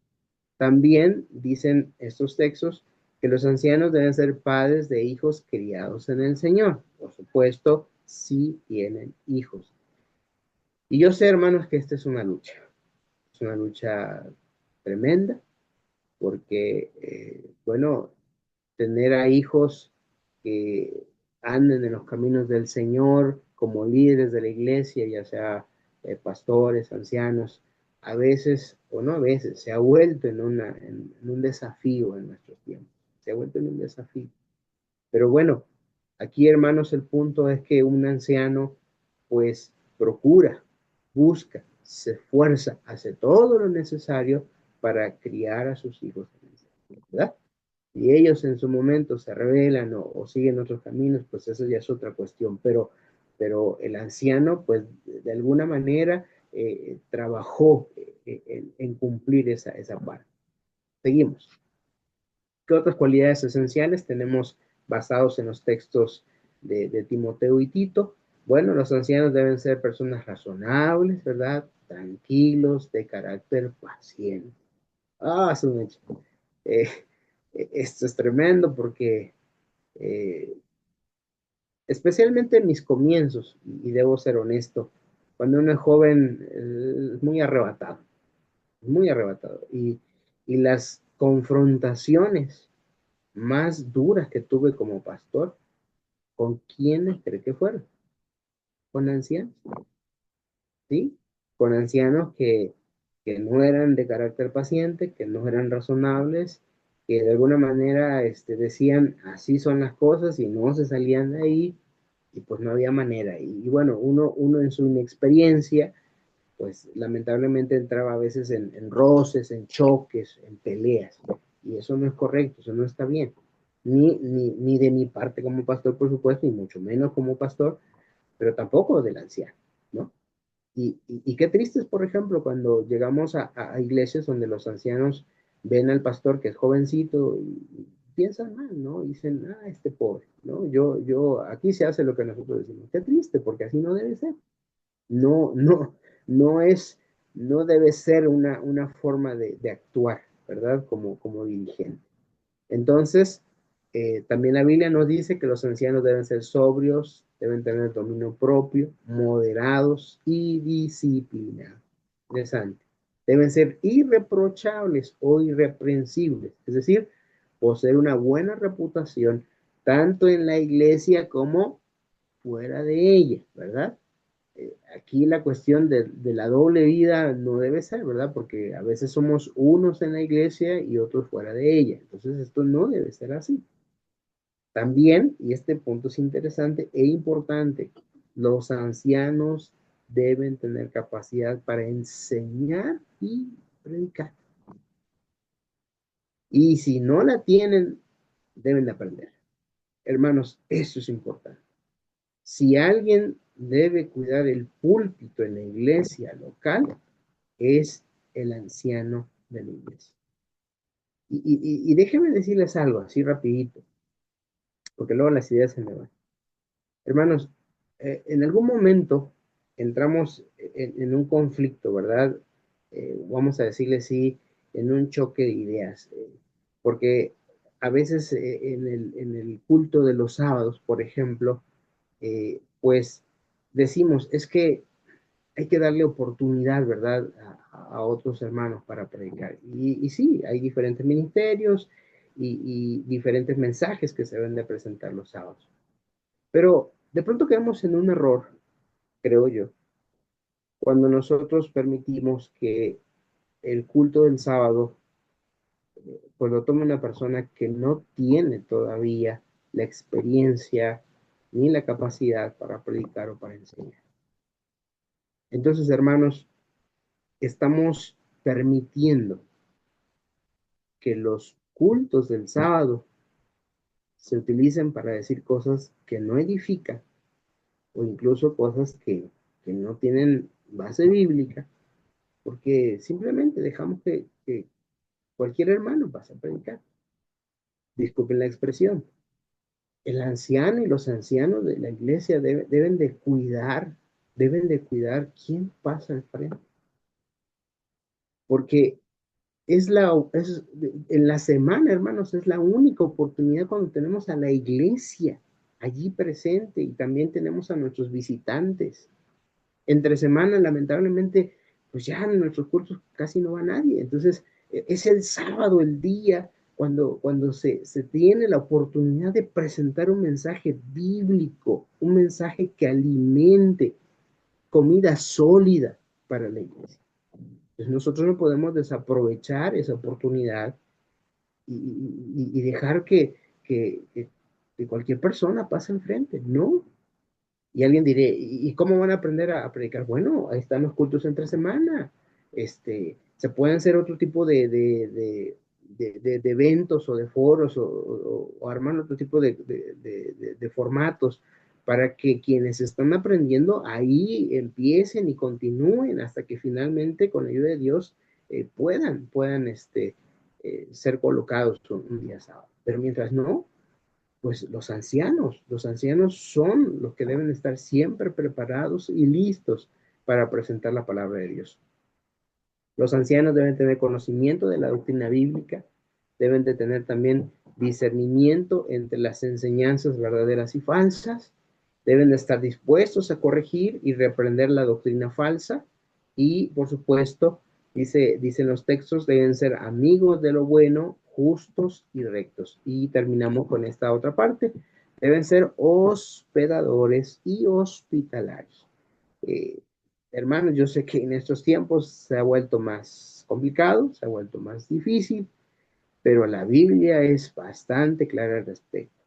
También dicen estos textos que los ancianos deben ser padres de hijos criados en el Señor. Por supuesto, si tienen hijos. Y yo sé, hermanos, que esta es una lucha. Es una lucha tremenda porque, bueno, tener a hijos que anden en los caminos del Señor como líderes de la iglesia, ya sea pastores, ancianos, a veces, o no a veces, se ha vuelto en un desafío en nuestros tiempos. Se ha vuelto en un desafío. Pero bueno, aquí, hermanos, el punto es que un anciano, pues, procura, busca, se esfuerza, hace todo lo necesario para criar a sus hijos, ¿verdad? Y ellos en su momento se rebelan o siguen otros caminos, pues eso ya es otra cuestión. Pero el anciano, pues, de alguna manera trabajó en cumplir esa parte. Seguimos. ¿Qué otras cualidades esenciales tenemos basados en los textos de Timoteo y Tito? Bueno, los ancianos deben ser personas razonables, ¿verdad? Tranquilos, de carácter paciente. Ah, su mecha. Eh, Esto es tremendo porque, eh, especialmente en mis comienzos, y debo ser honesto, cuando uno es joven es muy arrebatado. Y las confrontaciones más duras que tuve como pastor, ¿con quiénes cree que fueron? Con ancianos, ¿sí? Con ancianos que no eran de carácter paciente, que no eran razonables, que de alguna manera decían así son las cosas y no se salían de ahí y pues no había manera. Y bueno, uno en su inexperiencia, pues lamentablemente entraba a veces en roces, en choques, en peleas. Y eso no es correcto, eso no está bien. Ni de mi parte como pastor, por supuesto, ni mucho menos como pastor, pero tampoco del anciano, ¿no? Y qué triste es, por ejemplo, cuando llegamos a iglesias donde los ancianos ven al pastor que es jovencito y piensan mal, ¿no? Y dicen, ah, este pobre, ¿no? Aquí se hace lo que nosotros decimos. Qué triste, porque así no debe ser. No, no, no es, no debe ser una forma de actuar, ¿verdad? Como dirigente. Entonces, también la Biblia nos dice que los ancianos deben ser sobrios, deben tener dominio propio, moderados y disciplinados. Interesante. Deben ser irreprochables o irreprensibles, es decir, poseer una buena reputación tanto en la iglesia como fuera de ella, ¿verdad? Aquí la cuestión de la doble vida no debe ser, ¿verdad? Porque a veces somos unos en la iglesia y otros fuera de ella. Entonces esto no debe ser así. También, y este punto es interesante e importante, los ancianos deben tener capacidad para enseñar y predicar. Y si no la tienen, deben de aprender. Hermanos, eso es importante. Si alguien debe cuidar el púlpito en la iglesia local, es el anciano de la iglesia. Y déjenme decirles algo así rapidito, porque luego las ideas se me van. Hermanos, en algún momento entramos en un conflicto, ¿verdad? Vamos a decirle así, en un choque de ideas, porque a veces en el culto de los sábados, por ejemplo, pues decimos, es que hay que darle oportunidad, ¿verdad?, a otros hermanos para predicar. Y sí, hay diferentes ministerios y diferentes mensajes que se deben de presentar los sábados. Pero de pronto quedamos en un error, creo yo, cuando nosotros permitimos que el culto del sábado, pues lo tome una persona que no tiene todavía la experiencia ni la capacidad para predicar o para enseñar. Entonces, hermanos, estamos permitiendo que los cultos del sábado se utilicen para decir cosas que no edifican o incluso cosas que no tienen base bíblica, porque simplemente dejamos que cualquier hermano pase a predicar. Disculpen la expresión. El anciano y los ancianos de la iglesia deben de cuidar quién pasa al frente, porque en la semana, hermanos, es la única oportunidad cuando tenemos a la iglesia allí presente y también tenemos a nuestros visitantes. Entre semana, lamentablemente, pues ya en nuestros cursos casi no va nadie. Entonces, es el sábado, el día, cuando se tiene la oportunidad de presentar un mensaje bíblico, un mensaje que alimente, comida sólida para la iglesia. Entonces, nosotros no podemos desaprovechar esa oportunidad y dejar que cualquier persona pase enfrente. No. Y alguien diré, ¿y cómo van a aprender a predicar? Bueno, ahí están los cultos entre semana. Se pueden hacer otro tipo de eventos o de foros o armar otro tipo de formatos para que quienes están aprendiendo ahí empiecen y continúen hasta que finalmente, con la ayuda de Dios, puedan ser colocados un día sábado. Pero mientras no, pues los ancianos son los que deben estar siempre preparados y listos para presentar la palabra de Dios. Los ancianos deben tener conocimiento de la doctrina bíblica, deben de tener también discernimiento entre las enseñanzas verdaderas y falsas, deben de estar dispuestos a corregir y reprender la doctrina falsa y, por supuesto, dicen los textos, deben ser amigos de lo bueno, justos y rectos. Y terminamos con esta otra parte, deben ser hospedadores y hospitalarios. Eh, Hermanos, yo sé que en estos tiempos se ha vuelto más complicado, se ha vuelto más difícil, pero la Biblia es bastante clara al respecto.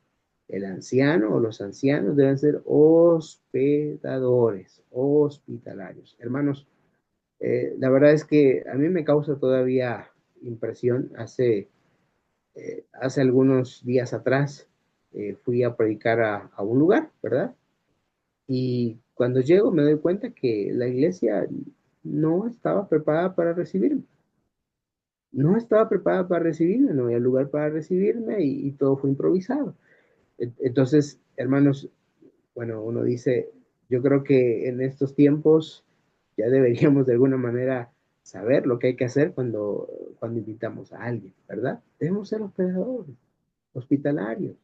El anciano o los ancianos deben ser hospedadores, hospitalarios. Hermanos, la verdad es que a mí me causa todavía impresión. Hace algunos días atrás fui a predicar a un lugar, ¿verdad? Y cuando llego me doy cuenta que la iglesia no estaba preparada para recibirme. No estaba preparada para recibirme, no había lugar para recibirme y todo fue improvisado. Entonces, hermanos, bueno, uno dice, yo creo que en estos tiempos ya deberíamos de alguna manera saber lo que hay que hacer cuando invitamos a alguien, ¿verdad? Debemos ser hospedadores, hospitalarios.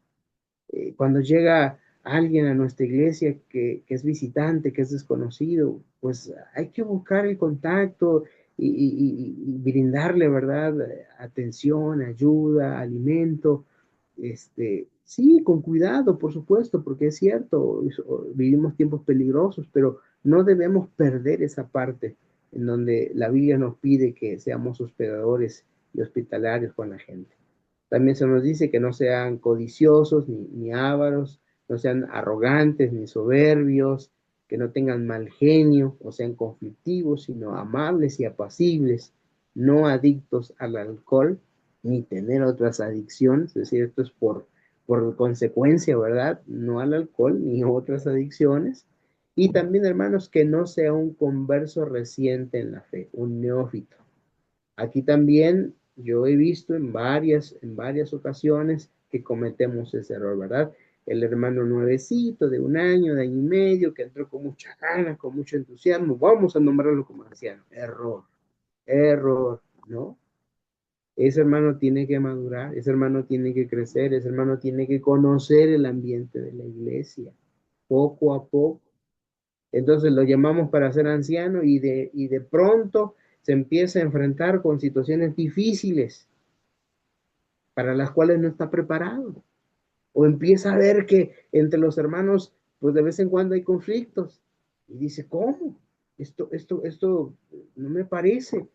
Cuando llega alguien a nuestra iglesia que es visitante, que es desconocido, pues hay que buscar el contacto y brindarle, ¿verdad? Atención, ayuda, alimento. Sí, con cuidado, por supuesto, porque es cierto, vivimos tiempos peligrosos, pero no debemos perder esa parte en donde la Biblia nos pide que seamos hospedadores y hospitalarios con la gente. También se nos dice que no sean codiciosos ni ávaros, no sean arrogantes ni soberbios, que no tengan mal genio o sean conflictivos, sino amables y apacibles, no adictos al alcohol ni tener otras adicciones, es decir, esto es por consecuencia, ¿verdad? No al alcohol ni otras adicciones. Y también, hermanos, que no sea un converso reciente en la fe, un neófito. Aquí también yo he visto en varias ocasiones que cometemos ese error, ¿verdad? El hermano nuevecito de un año, de año y medio, que entró con mucha ganas, con mucho entusiasmo, vamos a nombrarlo como anciano. Error, error, ¿no? Ese hermano tiene que madurar, ese hermano tiene que crecer, ese hermano tiene que conocer el ambiente de la iglesia, poco a poco. Entonces lo llamamos para ser anciano y de pronto se empieza a enfrentar con situaciones difíciles para las cuales no está preparado. O empieza a ver que entre los hermanos, pues de vez en cuando hay conflictos. Y dice, ¿cómo? Esto no me parece.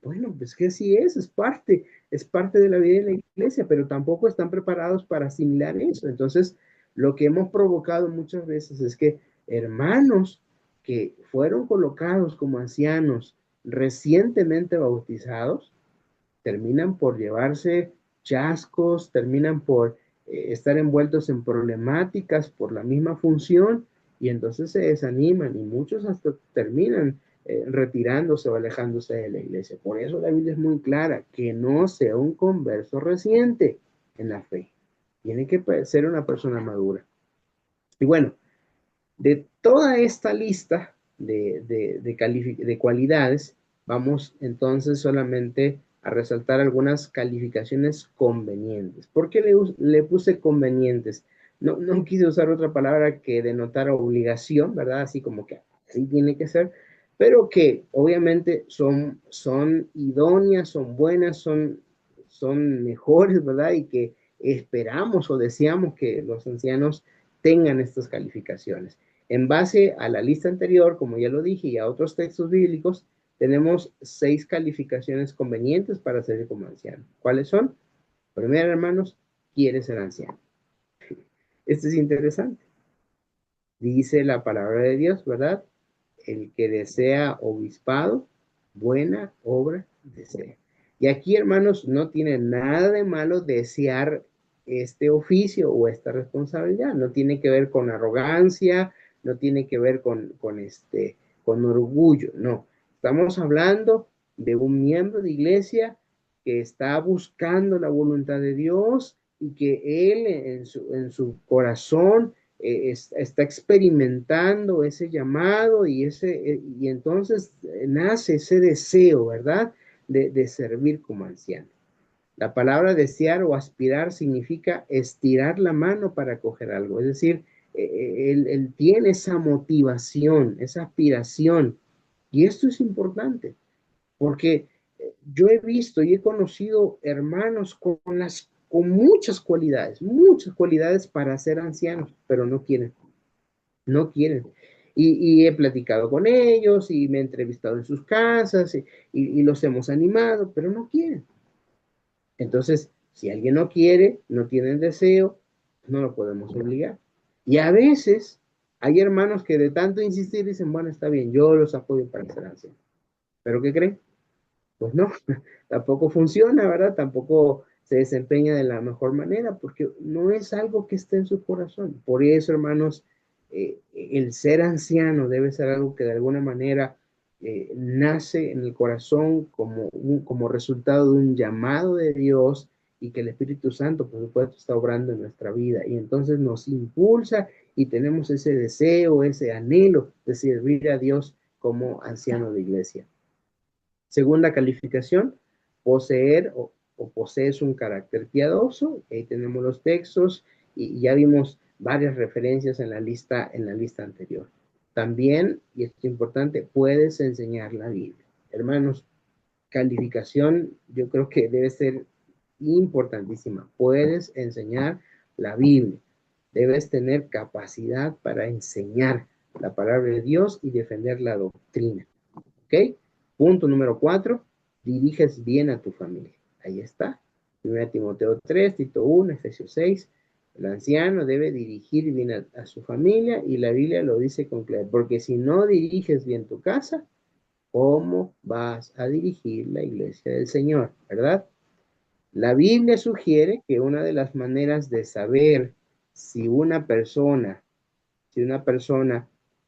Bueno, pues que sí es parte de la vida de la iglesia, pero tampoco están preparados para asimilar eso. Entonces, lo que hemos provocado muchas veces es que hermanos que fueron colocados como ancianos recientemente bautizados terminan por llevarse chascos, terminan por estar envueltos en problemáticas por la misma función y entonces se desaniman y muchos hasta terminan retirándose o alejándose de la iglesia. Por eso la Biblia es muy clara, que no sea un converso reciente en la fe. Tiene que ser una persona madura. Y bueno, de toda esta lista de cualidades, vamos entonces solamente a resaltar algunas calificaciones convenientes. ¿Por qué le puse convenientes? No quise usar otra palabra que denotara obligación, ¿verdad? Así como que así tiene que ser, pero que obviamente son idóneas, son buenas, son mejores, ¿verdad? Y que esperamos o deseamos que los ancianos tengan estas calificaciones. En base a la lista anterior, como ya lo dije, y a otros textos bíblicos, tenemos 6 calificaciones convenientes para ser como anciano. ¿Cuáles son? Primero, hermanos, ¿quieres ser anciano? Esto es interesante. Dice la palabra de Dios, ¿verdad? El que desea obispado, buena obra desea. Y aquí, hermanos, no tiene nada de malo desear este oficio o esta responsabilidad. No tiene que ver con arrogancia, no tiene que ver con orgullo, no. Estamos hablando de un miembro de iglesia que está buscando la voluntad de Dios y que él en su corazón está experimentando ese llamado y entonces nace ese deseo, ¿verdad? De servir como anciano. La palabra desear o aspirar significa estirar la mano para coger algo, es decir, él tiene esa motivación, esa aspiración. Y esto es importante, porque yo he visto y he conocido hermanos con muchas cualidades para ser ancianos, pero no quieren, no quieren. Y he platicado con ellos y me he entrevistado en sus casas y los hemos animado, pero no quieren. Entonces, si alguien no quiere, no tiene el deseo, no lo podemos obligar. Y a veces hay hermanos que de tanto insistir dicen, bueno, está bien, yo los apoyo para ser ancianos. ¿Pero qué creen? Pues no, tampoco funciona, ¿verdad? Tampoco se desempeña de la mejor manera porque no es algo que esté en su corazón. Por eso, hermanos, el ser anciano debe ser algo que de alguna manera nace en el corazón como resultado de un llamado de Dios y que el Espíritu Santo, por supuesto, está obrando en nuestra vida y entonces nos impulsa y tenemos ese deseo, ese anhelo de servir a Dios como anciano de iglesia. Segunda calificación, poseer o posees un carácter piadoso. Ahí tenemos los textos y ya vimos varias referencias en la lista anterior. También, y esto es importante, puedes enseñar la Biblia. Hermanos, calificación yo creo que debe ser importantísima. Puedes enseñar la Biblia. Debes tener capacidad para enseñar la palabra de Dios y defender la doctrina. ¿Ok? Punto número 4, diriges bien a tu familia. Ahí está. 1 Timoteo 3, Tito 1, Efesios 6. El anciano debe dirigir bien a su familia y la Biblia lo dice con claridad. Porque si no diriges bien tu casa, ¿cómo vas a dirigir la iglesia del Señor? ¿Verdad? La Biblia sugiere que una de las maneras de saber si una persona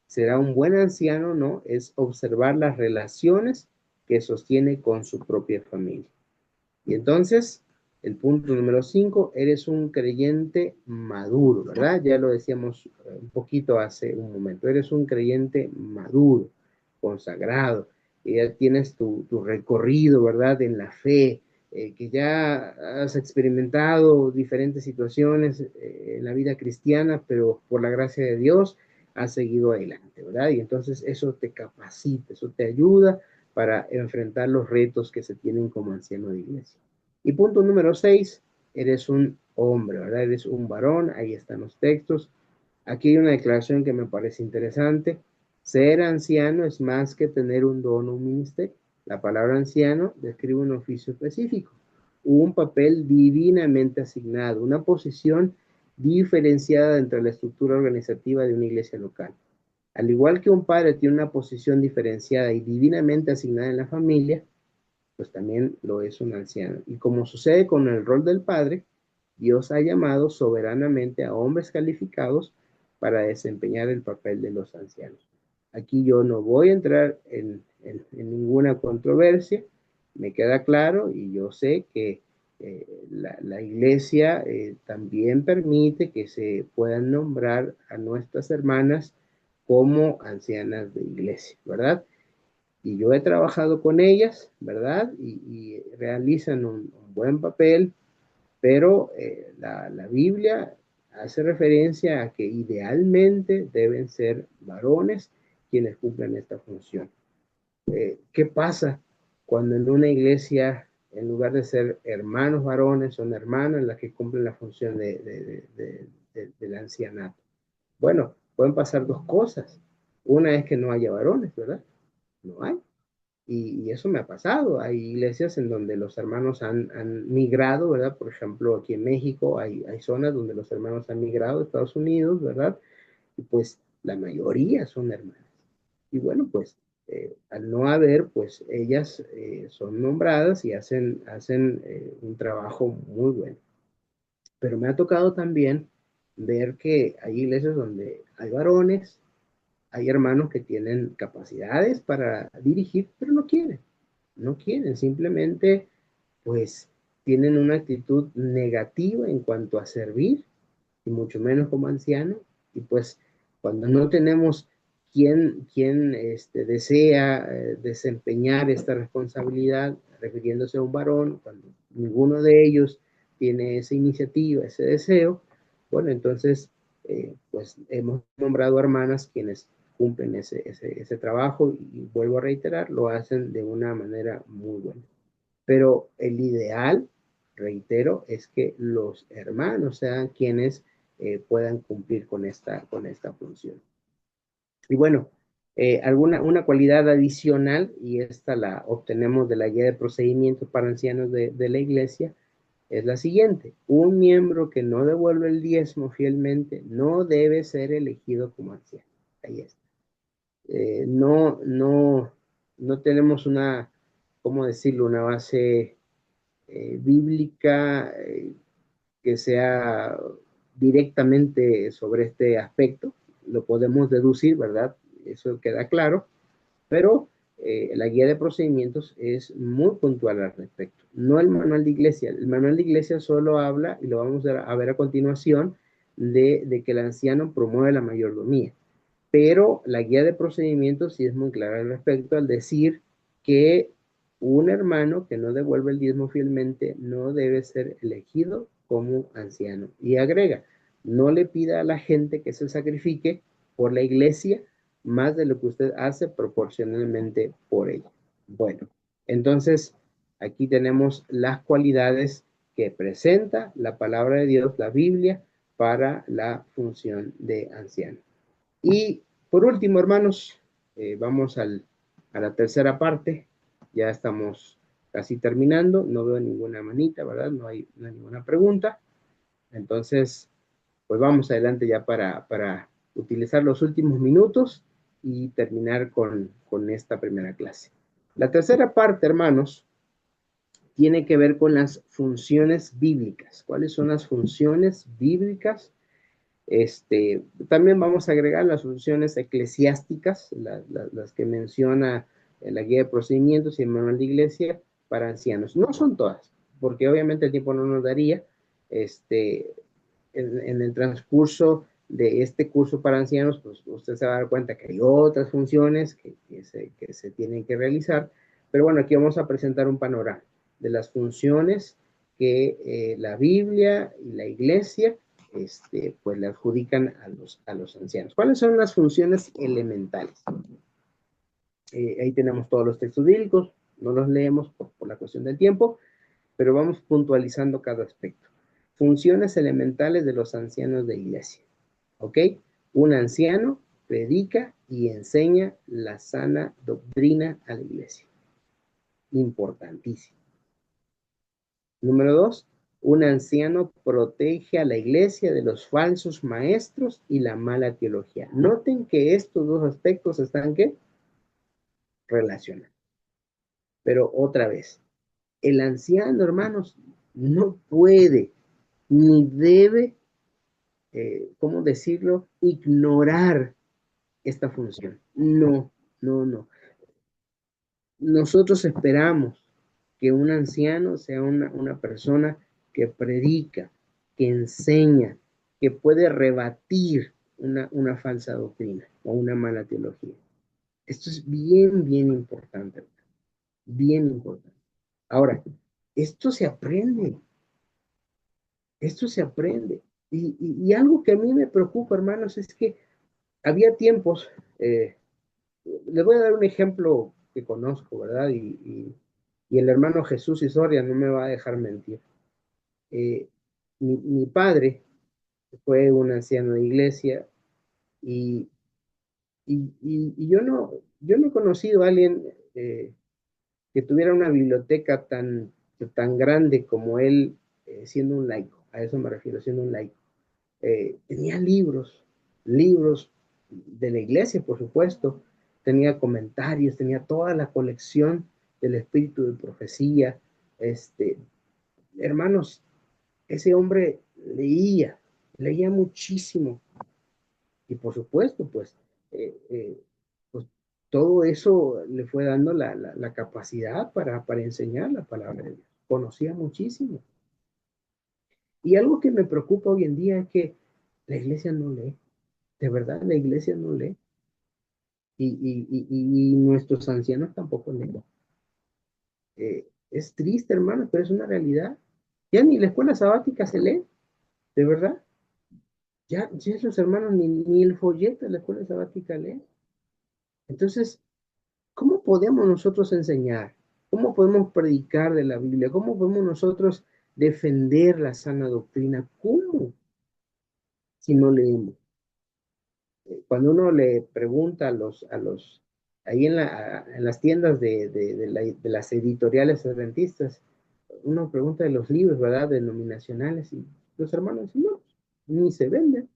será un buen anciano o no, es observar las relaciones que sostiene con su propia familia. Y entonces, el punto número 5, eres un creyente maduro, ¿verdad? Ya lo decíamos un poquito hace un momento, eres un creyente maduro, consagrado, que ya tienes tu recorrido, ¿verdad? En la fe, que ya has experimentado diferentes situaciones en la vida cristiana, pero por la gracia de Dios has seguido adelante, ¿verdad? Y entonces eso te capacita, eso te ayuda para enfrentar los retos que se tienen como anciano de iglesia. Y punto número 6, eres un hombre, ¿verdad? Eres un varón, ahí están los textos. Aquí hay una declaración que me parece interesante. Ser anciano es más que tener un don o un ministerio. La palabra anciano describe un oficio específico, un papel divinamente asignado, una posición diferenciada entre la estructura organizativa de una iglesia local. Al igual que un padre tiene una posición diferenciada y divinamente asignada en la familia, pues también lo es un anciano. Y como sucede con el rol del padre, Dios ha llamado soberanamente a hombres calificados para desempeñar el papel de los ancianos. Aquí yo no voy a entrar en ninguna controversia, me queda claro y yo sé que la iglesia también permite que se puedan nombrar a nuestras hermanas como ancianas de iglesia, ¿verdad? Y yo he trabajado con ellas, ¿verdad? Y realizan un buen papel, pero la Biblia hace referencia a que idealmente deben ser varones quienes cumplen esta función. ¿Qué pasa cuando en una iglesia, en lugar de ser hermanos varones, son hermanas las que cumplen la función del ancianato? Bueno, pueden pasar dos cosas. Una es que no haya varones, ¿verdad? No hay. Y eso me ha pasado. Hay iglesias en donde los hermanos han migrado, ¿verdad? Por ejemplo, aquí en México hay zonas donde los hermanos han migrado a Estados Unidos, ¿verdad? Y pues la mayoría son hermanas. Y bueno, pues al no haber, pues ellas son nombradas y hacen un trabajo muy bueno. Pero me ha tocado también ver que hay iglesias donde hay varones, hay hermanos que tienen capacidades para dirigir, pero no quieren, simplemente pues tienen una actitud negativa en cuanto a servir y mucho menos como anciano. Y pues cuando no tenemos quien desea desempeñar esta responsabilidad, refiriéndose a un varón, cuando ninguno de ellos tiene esa iniciativa, ese deseo, bueno, entonces pues hemos nombrado hermanas quienes cumplen ese trabajo y vuelvo a reiterar, lo hacen de una manera muy buena. Pero el ideal, reitero, es que los hermanos sean quienes puedan cumplir con esta función. Y bueno, una cualidad adicional, y esta la obtenemos de la guía de procedimientos para ancianos de la iglesia, es la siguiente: un miembro que no devuelve el diezmo fielmente no debe ser elegido como anciano. Ahí está. No tenemos una, ¿cómo decirlo?, una base bíblica que sea directamente sobre este aspecto. Lo podemos deducir, ¿verdad? Eso queda claro, pero la guía de procedimientos es muy puntual al respecto. No el manual de iglesia. El manual de iglesia solo habla, y lo vamos a ver a continuación, de que el anciano promueve la mayordomía. Pero la guía de procedimientos sí es muy clara al respecto al decir que un hermano que no devuelve el diezmo fielmente no debe ser elegido como anciano. Y agrega, no le pida a la gente que se sacrifique por la iglesia más de lo que usted hace proporcionalmente por ella. Bueno, entonces aquí tenemos las cualidades que presenta la palabra de Dios, la Biblia, para la función de anciano. Y por último, hermanos, vamos a la tercera parte. Ya estamos casi terminando. No veo ninguna manita, ¿verdad? No hay ninguna pregunta. Entonces, pues vamos adelante ya para utilizar los últimos minutos y terminar con esta primera clase. La tercera parte, hermanos, tiene que ver con las funciones bíblicas. ¿Cuáles son las funciones bíblicas? También vamos a agregar las funciones eclesiásticas, las que menciona la guía de procedimientos y el manual de iglesia para ancianos. No son todas, porque obviamente el tiempo no nos daría. En el transcurso de este curso para ancianos, pues usted se va a dar cuenta que hay otras funciones que se tienen que realizar. Pero bueno, aquí vamos a presentar un panorama de las funciones que la Biblia y la iglesia pues le adjudican a los ancianos. ¿Cuáles son las funciones elementales? Ahí tenemos todos los textos bíblicos, no los leemos por la cuestión del tiempo, pero vamos puntualizando cada aspecto. Funciones elementales de los ancianos de iglesia. ¿Ok? Un anciano predica y enseña la sana doctrina a la iglesia. Importantísimo. Número 2, Un anciano protege a la iglesia de los falsos maestros y la mala teología. Noten que estos dos aspectos están, ¿qué? Relacionados. Pero otra vez, el anciano, hermanos, no puede ni debe, ¿cómo decirlo?, ignorar esta función. No, no, no. Nosotros esperamos que un anciano sea una persona que predica, que enseña, que puede rebatir una falsa doctrina o una mala teología. Esto es bien, bien importante, bien importante. Ahora, esto se aprende, esto se aprende. Y algo que a mí me preocupa, hermanos, es que había tiempos, les voy a dar un ejemplo que conozco, ¿verdad? Y el hermano Jesús Isoria no me va a dejar mentir. Eh, mi padre fue un anciano de iglesia y, y yo no he conocido a alguien que tuviera una biblioteca tan grande como él, siendo un laico. A eso me refiero, siendo un laico. Tenía libros de la iglesia, por supuesto, tenía comentarios, tenía toda la colección del espíritu de profecía. Este, Hermanos, ese hombre leía muchísimo. Y por supuesto, pues todo eso le fue dando la capacidad para enseñar la palabra de Dios. Conocía muchísimo. Y algo que me preocupa hoy en día es que la iglesia no lee. De verdad, la iglesia no lee. Y nuestros ancianos tampoco leen. Es triste, hermano, pero es una realidad. Ya ni la escuela sabática se lee, de verdad. Ya esos hermanos ni el folleto de la escuela sabática leen. Entonces, ¿cómo podemos nosotros enseñar? ¿Cómo podemos predicar de la Biblia? ¿Cómo podemos nosotros defender la sana doctrina? ¿Cómo? Si no leemos. Cuando uno le pregunta ahí en las tiendas de las editoriales adventistas, uno pregunta de los libros, ¿verdad? Denominacionales, y los hermanos dicen, no, ni se venden.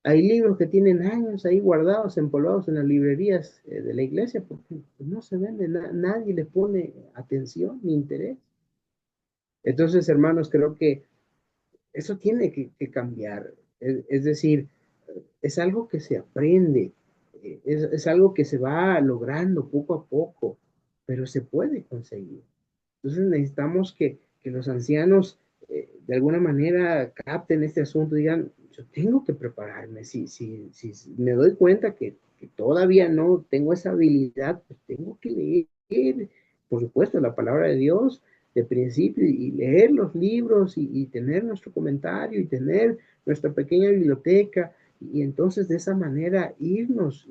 Hay libros que tienen años ahí guardados, empolvados en las librerías de la iglesia, porque pues, no se venden, nadie le pone atención ni interés. Entonces, hermanos, creo que eso tiene que cambiar. Es decir, es algo que se aprende, es algo que se va logrando poco a poco, pero se puede conseguir. Entonces necesitamos que los ancianos de alguna manera capten este asunto, digan, yo tengo que prepararme, si me doy cuenta que todavía no tengo esa habilidad, pues tengo que leer, por supuesto, la palabra de Dios de principio y leer los libros y tener nuestro comentario y tener nuestra pequeña biblioteca y entonces de esa manera irnos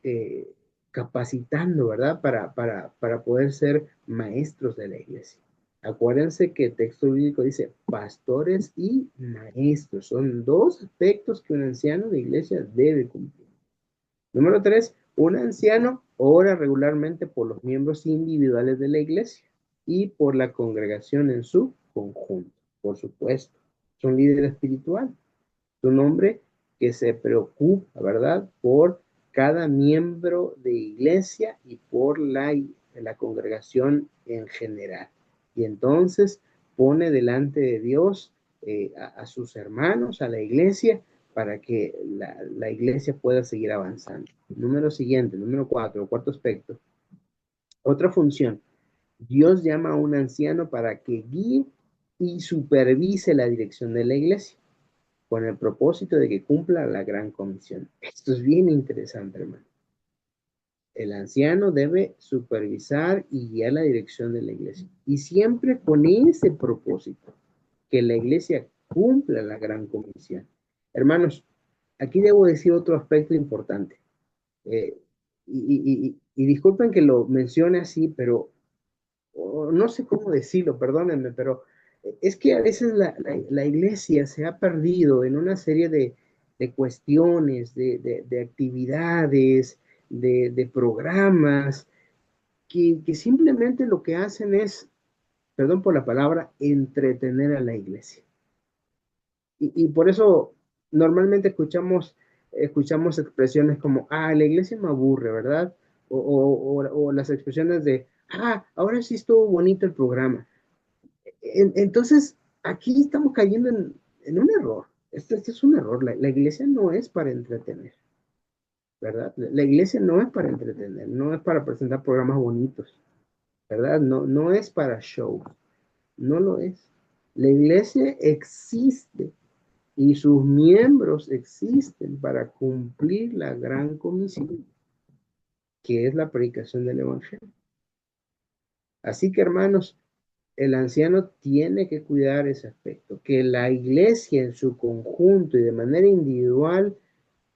eh, capacitando, ¿verdad? Para poder ser maestros de la iglesia. Acuérdense que el texto bíblico dice pastores y maestros. Son dos aspectos que un anciano de iglesia debe cumplir. Número 3, un anciano ora regularmente por los miembros individuales de la iglesia y por la congregación en su conjunto. Por supuesto, es un líder espiritual. Es un hombre que se preocupa, ¿verdad? Por cada miembro de iglesia y por la congregación en general. Y entonces pone delante de Dios a sus hermanos, a la iglesia, para que la iglesia pueda seguir avanzando. Número siguiente, número 4, cuarto aspecto. Otra función. Dios llama a un anciano para que guíe y supervise la dirección de la iglesia con el propósito de que cumpla la gran comisión. Esto es bien interesante, hermano. El anciano debe supervisar y guiar la dirección de la iglesia. Y siempre con ese propósito, que la iglesia cumpla la gran comisión. Hermanos, aquí debo decir otro aspecto importante. Eh, y disculpen que lo mencione así, pero no sé cómo decirlo, perdónenme, pero es que a veces la iglesia se ha perdido en una serie de cuestiones, de actividades, de programas, que simplemente lo que hacen es perdón por la palabra, entretener a la iglesia. Y por eso normalmente escuchamos expresiones como, la iglesia me aburre, ¿verdad? O las expresiones de, ahora sí estuvo bonito el programa. Entonces, aquí estamos cayendo en un error. Este es un error. La iglesia no es para entretener, ¿verdad? La iglesia no es para entretener, no es para presentar programas bonitos, ¿verdad? No, no es para show, no lo es. La iglesia existe y sus miembros existen para cumplir la gran comisión, que es la predicación del evangelio. Así que, hermanos, el anciano tiene que cuidar ese aspecto, que la iglesia en su conjunto y de manera individual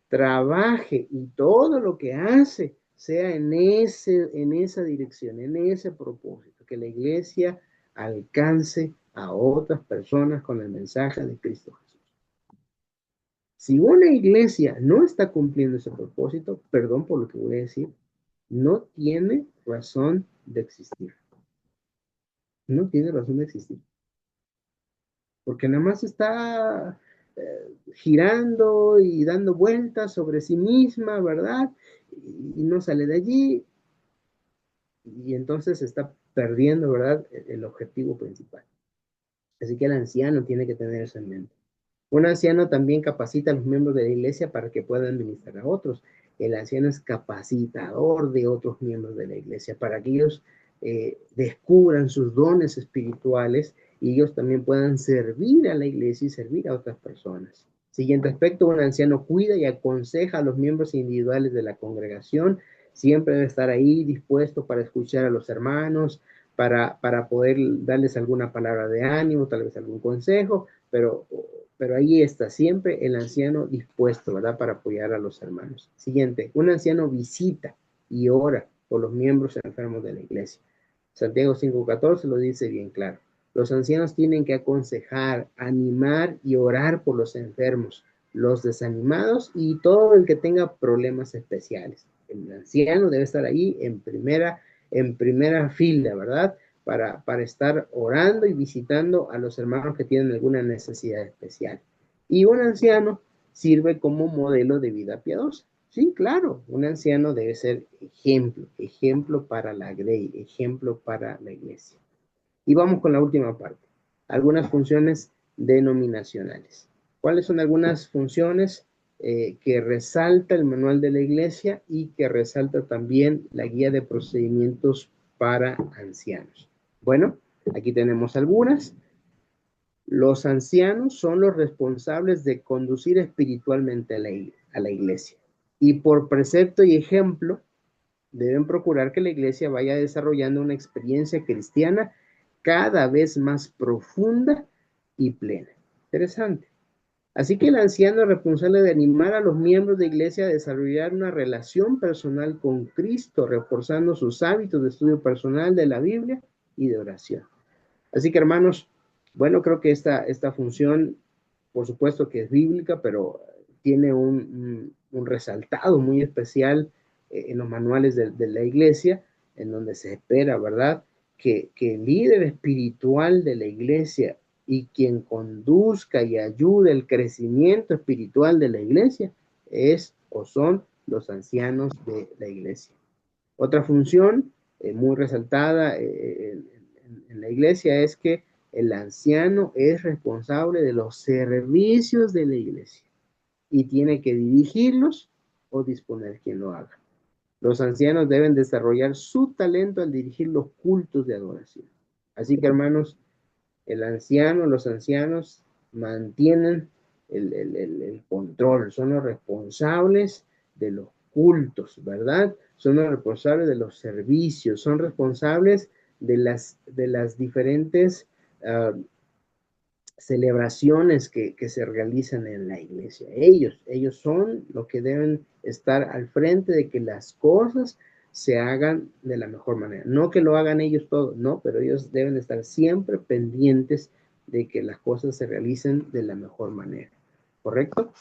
trabaje y todo lo que hace sea en esa dirección, en ese propósito, que la iglesia alcance a otras personas con el mensaje de Cristo Jesús. Si una iglesia no está cumpliendo ese propósito, perdón por lo que voy a decir, no tiene razón de existir. No tiene razón de existir. Porque nada más está girando y dando vueltas sobre sí misma, ¿verdad? Y no sale de allí, y entonces está perdiendo, ¿verdad?, el objetivo principal. Así que el anciano tiene que tener eso en mente. Un anciano también capacita a los miembros de la iglesia para que puedan ministrar a otros. El anciano es capacitador de otros miembros de la iglesia para que ellos descubran sus dones espirituales y ellos también puedan servir a la iglesia y servir a otras personas. Siguiente aspecto, un anciano cuida y aconseja a los miembros individuales de la congregación. Siempre debe estar ahí dispuesto para escuchar a los hermanos, para poder darles alguna palabra de ánimo, tal vez algún consejo, pero ahí está siempre el anciano dispuesto, ¿verdad?, para apoyar a los hermanos. Siguiente, un anciano visita y ora por los miembros enfermos de la iglesia. Santiago 5:14 lo dice bien claro. Los ancianos tienen que aconsejar, animar y orar por los enfermos, los desanimados y todo el que tenga problemas especiales. El anciano debe estar ahí en primera fila, ¿verdad?, para estar orando y visitando a los hermanos que tienen alguna necesidad especial. Y un anciano sirve como modelo de vida piadosa. Sí, claro, un anciano debe ser ejemplo para la grey, ejemplo para la iglesia. Y vamos con la última parte, algunas funciones denominacionales. ¿Cuáles son algunas funciones que resalta el manual de la iglesia y que resalta también la guía de procedimientos para ancianos? Bueno, aquí tenemos algunas. Los ancianos son los responsables de conducir espiritualmente a la iglesia. Y por precepto y ejemplo, deben procurar que la iglesia vaya desarrollando una experiencia cristiana cada vez más profunda y plena. Interesante. Así que el anciano es responsable de animar a los miembros de la iglesia a desarrollar una relación personal con Cristo, reforzando sus hábitos de estudio personal de la Biblia y de oración. Así que, hermanos, bueno, creo que esta función, por supuesto que es bíblica, pero tiene un resaltado muy especial en los manuales de la iglesia, en donde se espera, ¿verdad?, que el líder espiritual de la iglesia y quien conduzca y ayude el crecimiento espiritual de la iglesia es o son los ancianos de la iglesia. Otra función muy resaltada en la iglesia es que el anciano es responsable de los servicios de la iglesia y tiene que dirigirlos o disponer quien lo haga. Los ancianos deben desarrollar su talento al dirigir los cultos de adoración. Así que, hermanos, los ancianos mantienen el control, son los responsables de los cultos, ¿verdad? Son los responsables de los servicios, son responsables de las diferentes celebraciones que se realizan en la iglesia. Ellos son los que deben estar al frente de que las cosas se hagan de la mejor manera. No que lo hagan ellos todo, no, pero ellos deben estar siempre pendientes de que las cosas se realicen de la mejor manera. ¿Correcto?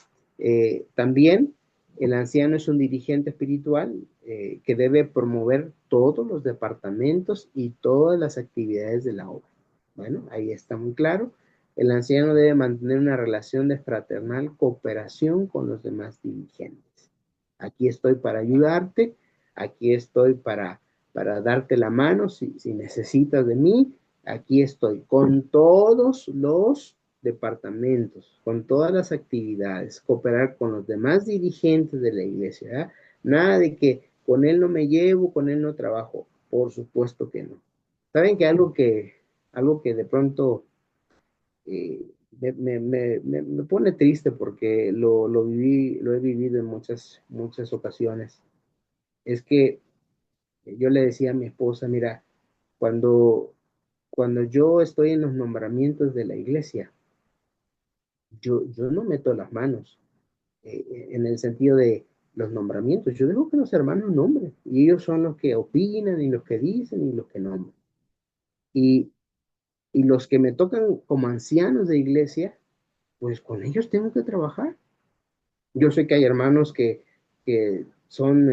También el anciano es un dirigente espiritual que debe promover todos los departamentos y todas las actividades de la obra. Bueno, ahí está muy claro. El anciano debe mantener una relación de fraternal cooperación con los demás dirigentes. Aquí estoy para ayudarte, aquí estoy para darte la mano si necesitas de mí, aquí estoy con todos los departamentos, con todas las actividades, cooperar con los demás dirigentes de la iglesia, ¿verdad? Nada de que con él no me llevo, con él no trabajo, por supuesto que no. Saben que algo que de pronto me pone triste porque lo he vivido en muchas ocasiones. Es que yo le decía a mi esposa, mira, cuando, cuando yo estoy en los nombramientos de la iglesia, yo no meto las manos en el sentido de los nombramientos. Yo dejo que los hermanos nombren y ellos son los que opinan y los que dicen y los que nombran. Y, y los que me tocan como ancianos de iglesia, pues con ellos tengo que trabajar. Yo sé que hay hermanos que son,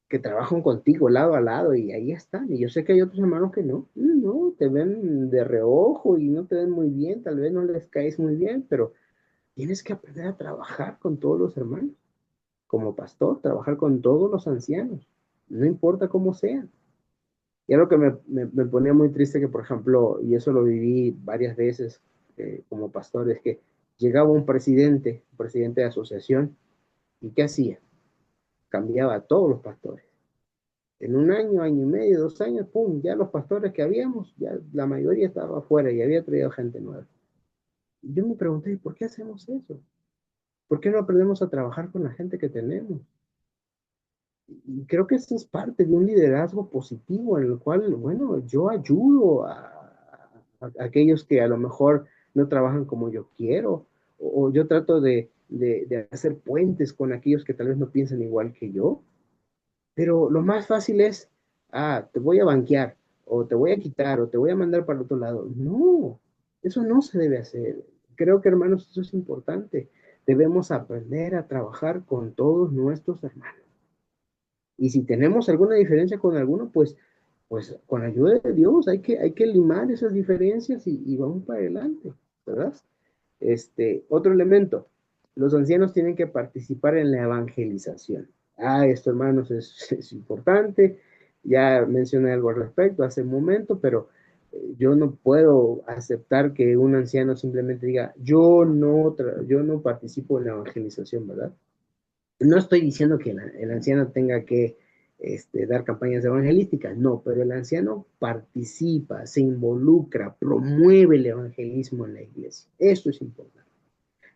que trabajan contigo lado a lado y ahí están. Y yo sé que hay otros hermanos que no, te ven de reojo y no te ven muy bien, tal vez no les caes muy bien, pero tienes que aprender a trabajar con todos los hermanos. Como pastor, trabajar con todos los ancianos, no importa cómo sean. Y algo que me ponía muy triste que, por ejemplo, y eso lo viví varias veces como pastor, es que llegaba un presidente de asociación, ¿y qué hacía? Cambiaba a todos los pastores. En un año, año y medio, 2 años, pum, ya los pastores que habíamos, ya la mayoría estaba afuera y había traído gente nueva. Y yo me pregunté, ¿por qué hacemos eso? ¿Por qué no aprendemos a trabajar con la gente que tenemos? Y creo que eso es parte de un liderazgo positivo en el cual, bueno, yo ayudo a aquellos que a lo mejor no trabajan como yo quiero, o yo trato de hacer puentes con aquellos que tal vez no piensan igual que yo, pero lo más fácil es, te voy a banquear, o te voy a quitar, o te voy a mandar para otro lado. No, eso no se debe hacer. Creo que, hermanos, eso es importante. Debemos aprender a trabajar con todos nuestros hermanos. Y si tenemos alguna diferencia con alguno, pues con ayuda de Dios hay que limar esas diferencias y vamos para adelante, ¿verdad? Otro elemento, los ancianos tienen que participar en la evangelización. Esto, hermanos, es importante. Ya mencioné algo al respecto hace un momento, pero yo no puedo aceptar que un anciano simplemente diga, yo no participo en la evangelización, ¿verdad? No estoy diciendo que el anciano tenga que dar campañas evangelísticas, no, pero el anciano participa, se involucra, promueve el evangelismo en la iglesia. Esto es importante.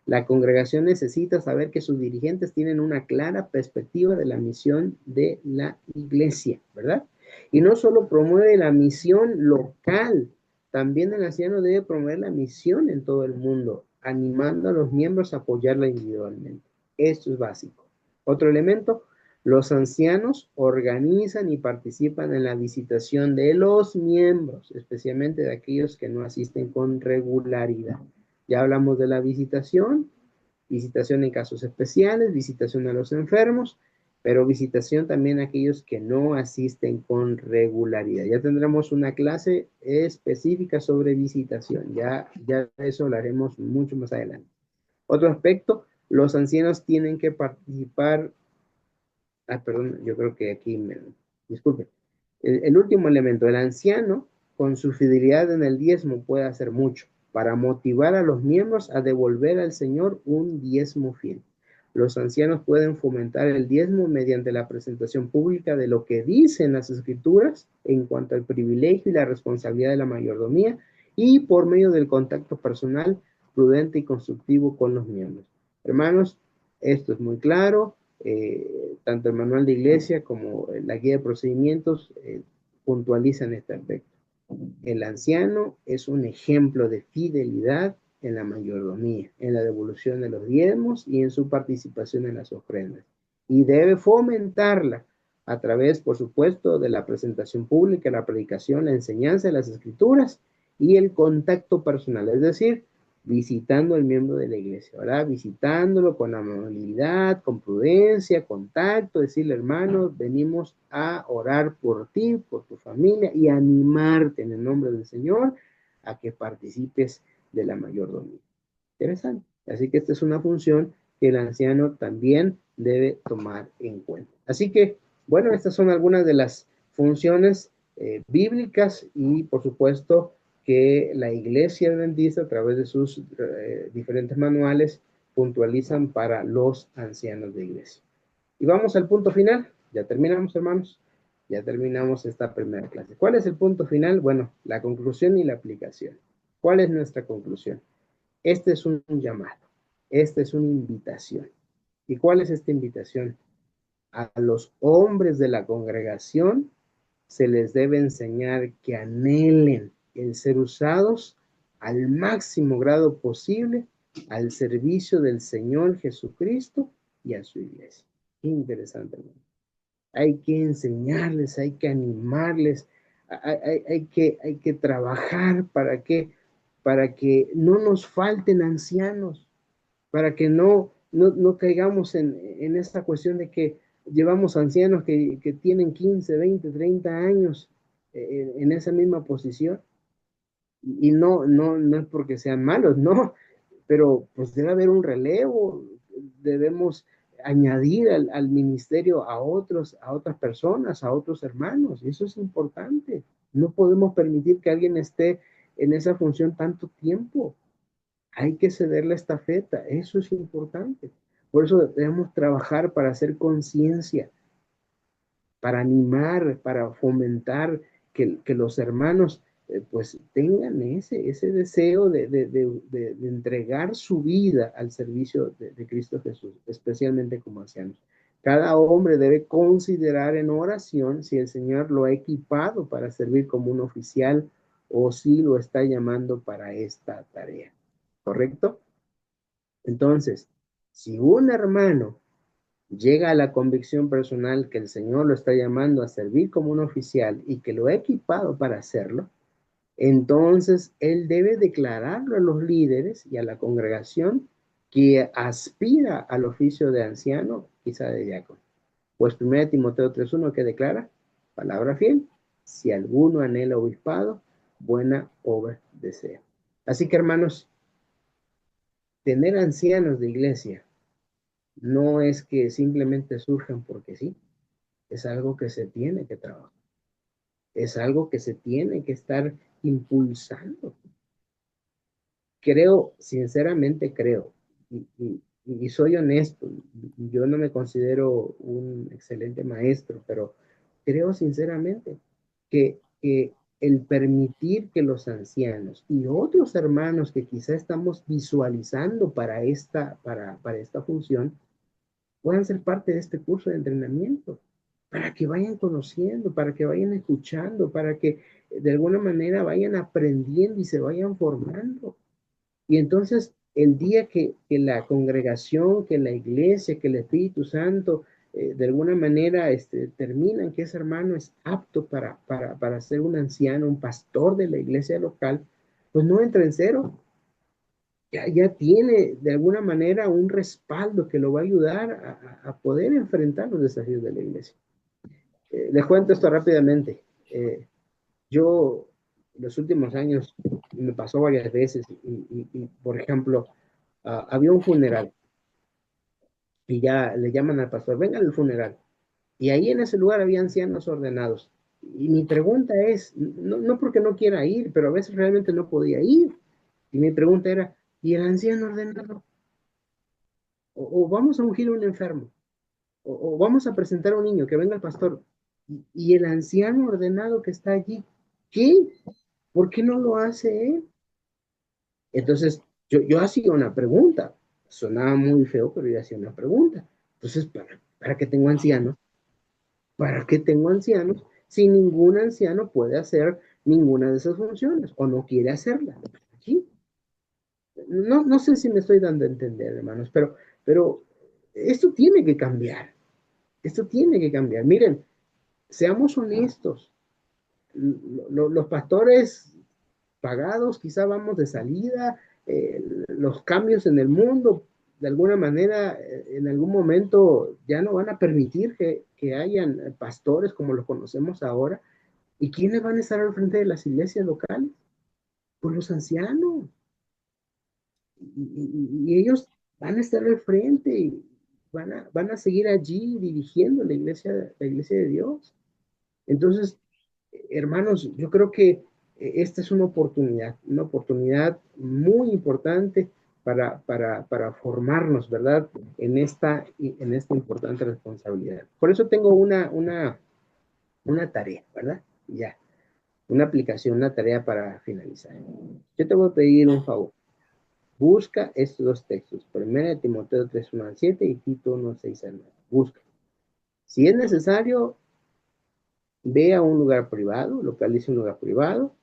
La congregación necesita saber que sus dirigentes tienen una clara perspectiva de la misión de la iglesia, ¿verdad? Y no solo promueve la misión local, también el anciano debe promover la misión en todo el mundo, animando a los miembros a apoyarla individualmente. Esto es básico. Otro elemento, los ancianos organizan y participan en la visitación de los miembros, especialmente de aquellos que no asisten con regularidad. Ya hablamos de la visitación en casos especiales, visitación a los enfermos, pero visitación también a aquellos que no asisten con regularidad. Ya tendremos una clase específica sobre visitación, ya eso lo haremos mucho más adelante. Otro aspecto, los ancianos tienen que participar, perdón, yo creo que aquí disculpe. El último elemento, el anciano, con su fidelidad en el diezmo, puede hacer mucho para motivar a los miembros a devolver al Señor un diezmo fiel. Los ancianos pueden fomentar el diezmo mediante la presentación pública de lo que dicen las escrituras en cuanto al privilegio y la responsabilidad de la mayordomía y por medio del contacto personal, prudente y constructivo con los miembros. Hermanos, esto es muy claro. Tanto el manual de iglesia como la guía de procedimientos puntualizan este aspecto. El anciano es un ejemplo de fidelidad en la mayordomía, en la devolución de los diezmos y en su participación en las ofrendas. Y debe fomentarla a través, por supuesto, de la presentación pública, la predicación, la enseñanza de las escrituras y el contacto personal, es decir, visitando al miembro de la iglesia, ¿verdad? Visitándolo con amabilidad, con prudencia, contacto, decirle, hermano, venimos a orar por ti, por tu familia y animarte en el nombre del Señor a que participes de la mayordomía. Interesante. Así que esta es una función que el anciano también debe tomar en cuenta. Así que, bueno, estas son algunas de las funciones bíblicas y, por supuesto, que la Iglesia Adventista, a través de sus diferentes manuales, puntualizan para los ancianos de iglesia. Y vamos al punto final. Ya terminamos, hermanos. Ya terminamos esta primera clase. ¿Cuál es el punto final? Bueno, la conclusión y la aplicación. ¿Cuál es nuestra conclusión? Este es un llamado. Esta es una invitación. ¿Y cuál es esta invitación? A los hombres de la congregación se les debe enseñar que anhelen el ser usados al máximo grado posible al servicio del Señor Jesucristo y a su iglesia. Qué interesante, hermano. Hay que enseñarles, hay que animarles, hay que trabajar para que no nos falten ancianos, para que no caigamos en esta cuestión de que llevamos ancianos que tienen 15, 20, 30 años en esa misma posición. Y no es porque sean malos, no, pero pues debe haber un relevo, debemos añadir al ministerio a otras personas, a otros hermanos, y eso es importante. No podemos permitir que alguien esté en esa función tanto tiempo. Hay que ceder la estafeta, eso es importante. Por eso debemos trabajar para hacer conciencia, para animar, para fomentar que los hermanos pues tengan ese deseo de entregar su vida al servicio de Cristo Jesús, especialmente como ancianos. Cada hombre debe considerar en oración si el Señor lo ha equipado para servir como un oficial o si lo está llamando para esta tarea. ¿Correcto? Entonces, si un hermano llega a la convicción personal que el Señor lo está llamando a servir como un oficial y que lo ha equipado para hacerlo, entonces él debe declararlo a los líderes y a la congregación que aspira al oficio de anciano, quizá de diácono. Pues 1 Timoteo 3:1 que declara, palabra fiel, si alguno anhela obispado, buena obra desea. Así que hermanos, tener ancianos de iglesia no es que simplemente surjan porque sí, es algo que se tiene que trabajar, es algo que se tiene que estar impulsando. Creo, sinceramente creo, y soy honesto, yo no me considero un excelente maestro, pero creo sinceramente que el permitir que los ancianos y otros hermanos que quizá estamos visualizando para esta función, puedan ser parte de este curso de entrenamiento, para que vayan conociendo, para que vayan escuchando, para que de alguna manera vayan aprendiendo y se vayan formando. Y entonces el día que la congregación, que la iglesia, que el Espíritu Santo, de alguna manera terminan que ese hermano es apto para ser un anciano, un pastor de la iglesia local, pues no entra en cero, ya tiene de alguna manera un respaldo que lo va a ayudar a poder enfrentar los desafíos de la iglesia. Les cuento esto rápidamente. Yo, en los últimos años, me pasó varias veces, por ejemplo, había un funeral y ya le llaman al pastor, venga al funeral. Y ahí en ese lugar había ancianos ordenados. Y mi pregunta es, no porque no quiera ir, pero a veces realmente no podía ir. Y mi pregunta era, ¿y el anciano ordenado? O vamos a ungir a un enfermo, o vamos a presentar a un niño, que venga el pastor, y el anciano ordenado que está allí, ¿qué? ¿Por qué no lo hace él? Entonces, yo hacía una pregunta, sonaba muy feo, pero yo hacía una pregunta. Entonces, ¿para qué tengo ancianos? ¿Para qué tengo ancianos si ningún anciano puede hacer ninguna de esas funciones o no quiere hacerla? Aquí. No sé si me estoy dando a entender, hermanos, pero esto tiene que cambiar. Esto tiene que cambiar. Miren, seamos honestos. Los pastores pagados, quizá vamos de salida, los cambios en el mundo, de alguna manera, en algún momento ya no van a permitir que hayan pastores como los conocemos ahora. ¿Y quiénes van a estar al frente de las iglesias locales? Por los ancianos. Y ellos van a estar al frente y van a seguir allí dirigiendo la iglesia de Dios. Entonces, hermanos, yo creo que esta es una oportunidad muy importante para formarnos, ¿verdad? En esta importante responsabilidad. Por eso tengo una tarea, ¿verdad? Ya, una aplicación, una tarea para finalizar. Yo te voy a pedir un favor. Busca estos dos textos, 1 Timoteo 3, 1 al 7 y Tito 1, 6 al 9. Busca. Si es necesario, ve a un lugar privado, localiza un lugar privado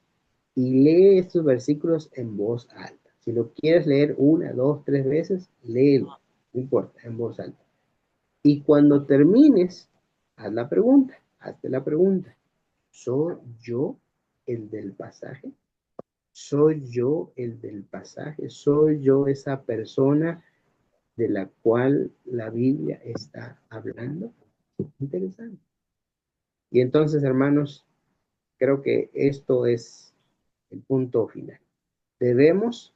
y lee estos versículos en voz alta. Si lo quieres leer una, dos, tres veces, léelo, no importa, en voz alta. Y cuando termines, hazte la pregunta, ¿soy yo el del pasaje? ¿Soy yo el del pasaje? ¿Soy yo esa persona de la cual la Biblia está hablando? Interesante. Y entonces, hermanos, creo que esto es el punto final. Debemos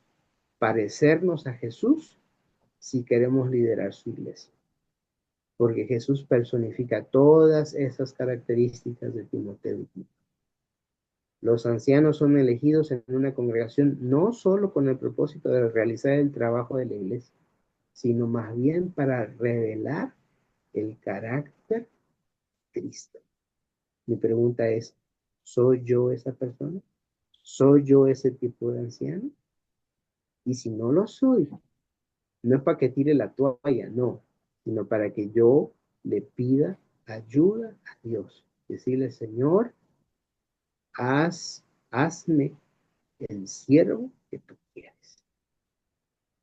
parecernos a Jesús si queremos liderar su iglesia, porque Jesús personifica todas esas características de Timoteo y Tito. Los ancianos son elegidos en una congregación no solo con el propósito de realizar el trabajo de la iglesia, sino más bien para revelar el carácter de Cristo. Mi pregunta es, ¿soy yo esa persona? ¿Soy yo ese tipo de anciano? Y si no lo soy, no es para que tire la toalla, no, sino para que yo le pida ayuda a Dios. Decirle, Señor, hazme el siervo que tú quieres.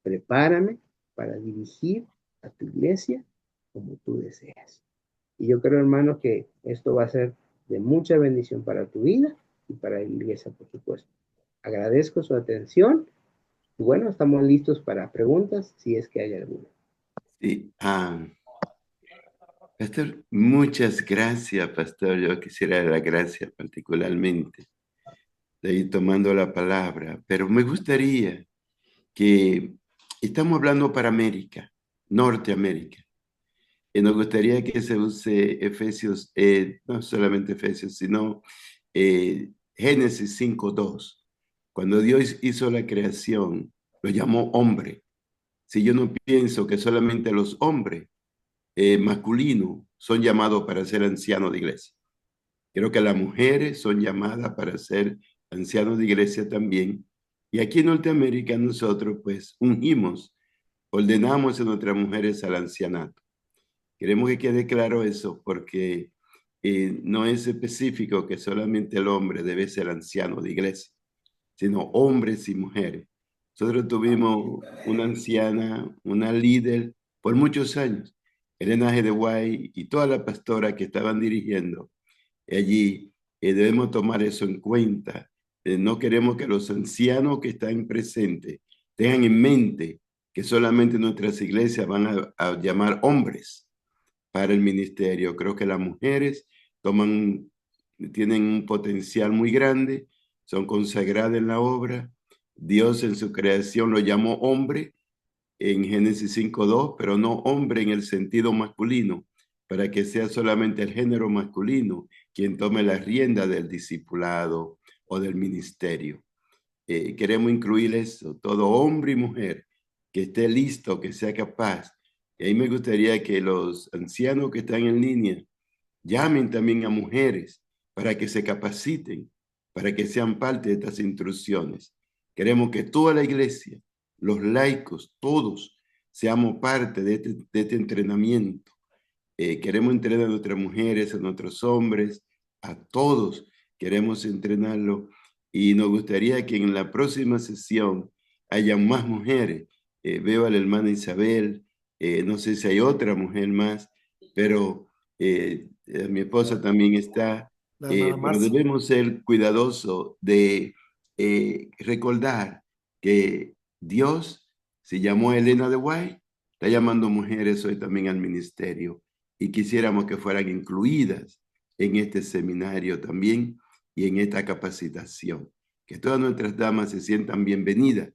Prepárame para dirigir a tu iglesia como tú deseas. Y yo creo, hermanos, que esto va a ser de mucha bendición para tu vida y para la iglesia, por supuesto. Agradezco su atención y bueno, estamos listos para preguntas, si es que hay alguna. Sí, Pastor, muchas gracias, Pastor. Yo quisiera dar las gracias particularmente de ir tomando la palabra, pero me gustaría que estamos hablando para América, Norteamérica, y nos gustaría que se use Efesios, no solamente Efesios, sino Génesis 5:2. Cuando Dios hizo la creación, lo llamó hombre. Si yo no pienso que solamente los hombres masculinos son llamados para ser ancianos de iglesia. Creo que las mujeres son llamadas para ser ancianos de iglesia también. Y aquí en Norteamérica nosotros pues ungimos, ordenamos a nuestras mujeres al ancianato. Queremos que quede claro eso porque no es específico que solamente el hombre debe ser anciano de iglesia, sino hombres y mujeres. Nosotros tuvimos una anciana, una líder por muchos años, Elena G. de White y todas las pastoras que estaban dirigiendo allí. Debemos tomar eso en cuenta. No queremos que los ancianos que están presentes tengan en mente que solamente nuestras iglesias van a llamar hombres para el ministerio. Creo que las mujeres tienen un potencial muy grande, son consagradas en la obra. Dios en su creación lo llamó hombre en Génesis 5:2, pero no hombre en el sentido masculino, para que sea solamente el género masculino quien tome la rienda del discipulado o del ministerio. Queremos incluir eso, todo hombre y mujer que esté listo, que sea capaz. Y ahí me gustaría que los ancianos que están en línea llamen también a mujeres para que se capaciten, para que sean parte de estas instrucciones. Queremos que toda la iglesia, los laicos, todos, seamos parte de este entrenamiento. Queremos entrenar a nuestras mujeres, a nuestros hombres, a todos. Queremos entrenarlo y nos gustaría que en la próxima sesión haya más mujeres. Veo a la hermana Isabel, no sé si hay otra mujer más, pero mi esposa también está, La hermana pero Marcia. debemos ser cuidadosos de recordar que Dios se llamó a Elena de White, está llamando mujeres hoy también al ministerio y quisiéramos que fueran incluidas en este seminario también y en esta capacitación. que todas nuestras damas se sientan bienvenidas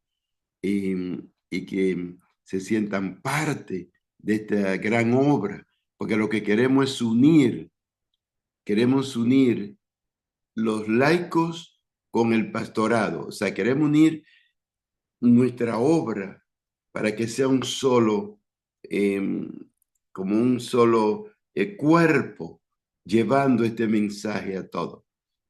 y que se sientan parte de esta gran obra, porque lo que queremos unir los laicos con el pastorado, o sea, queremos unir nuestra obra para que sea un solo, como un solo cuerpo, llevando este mensaje a todos.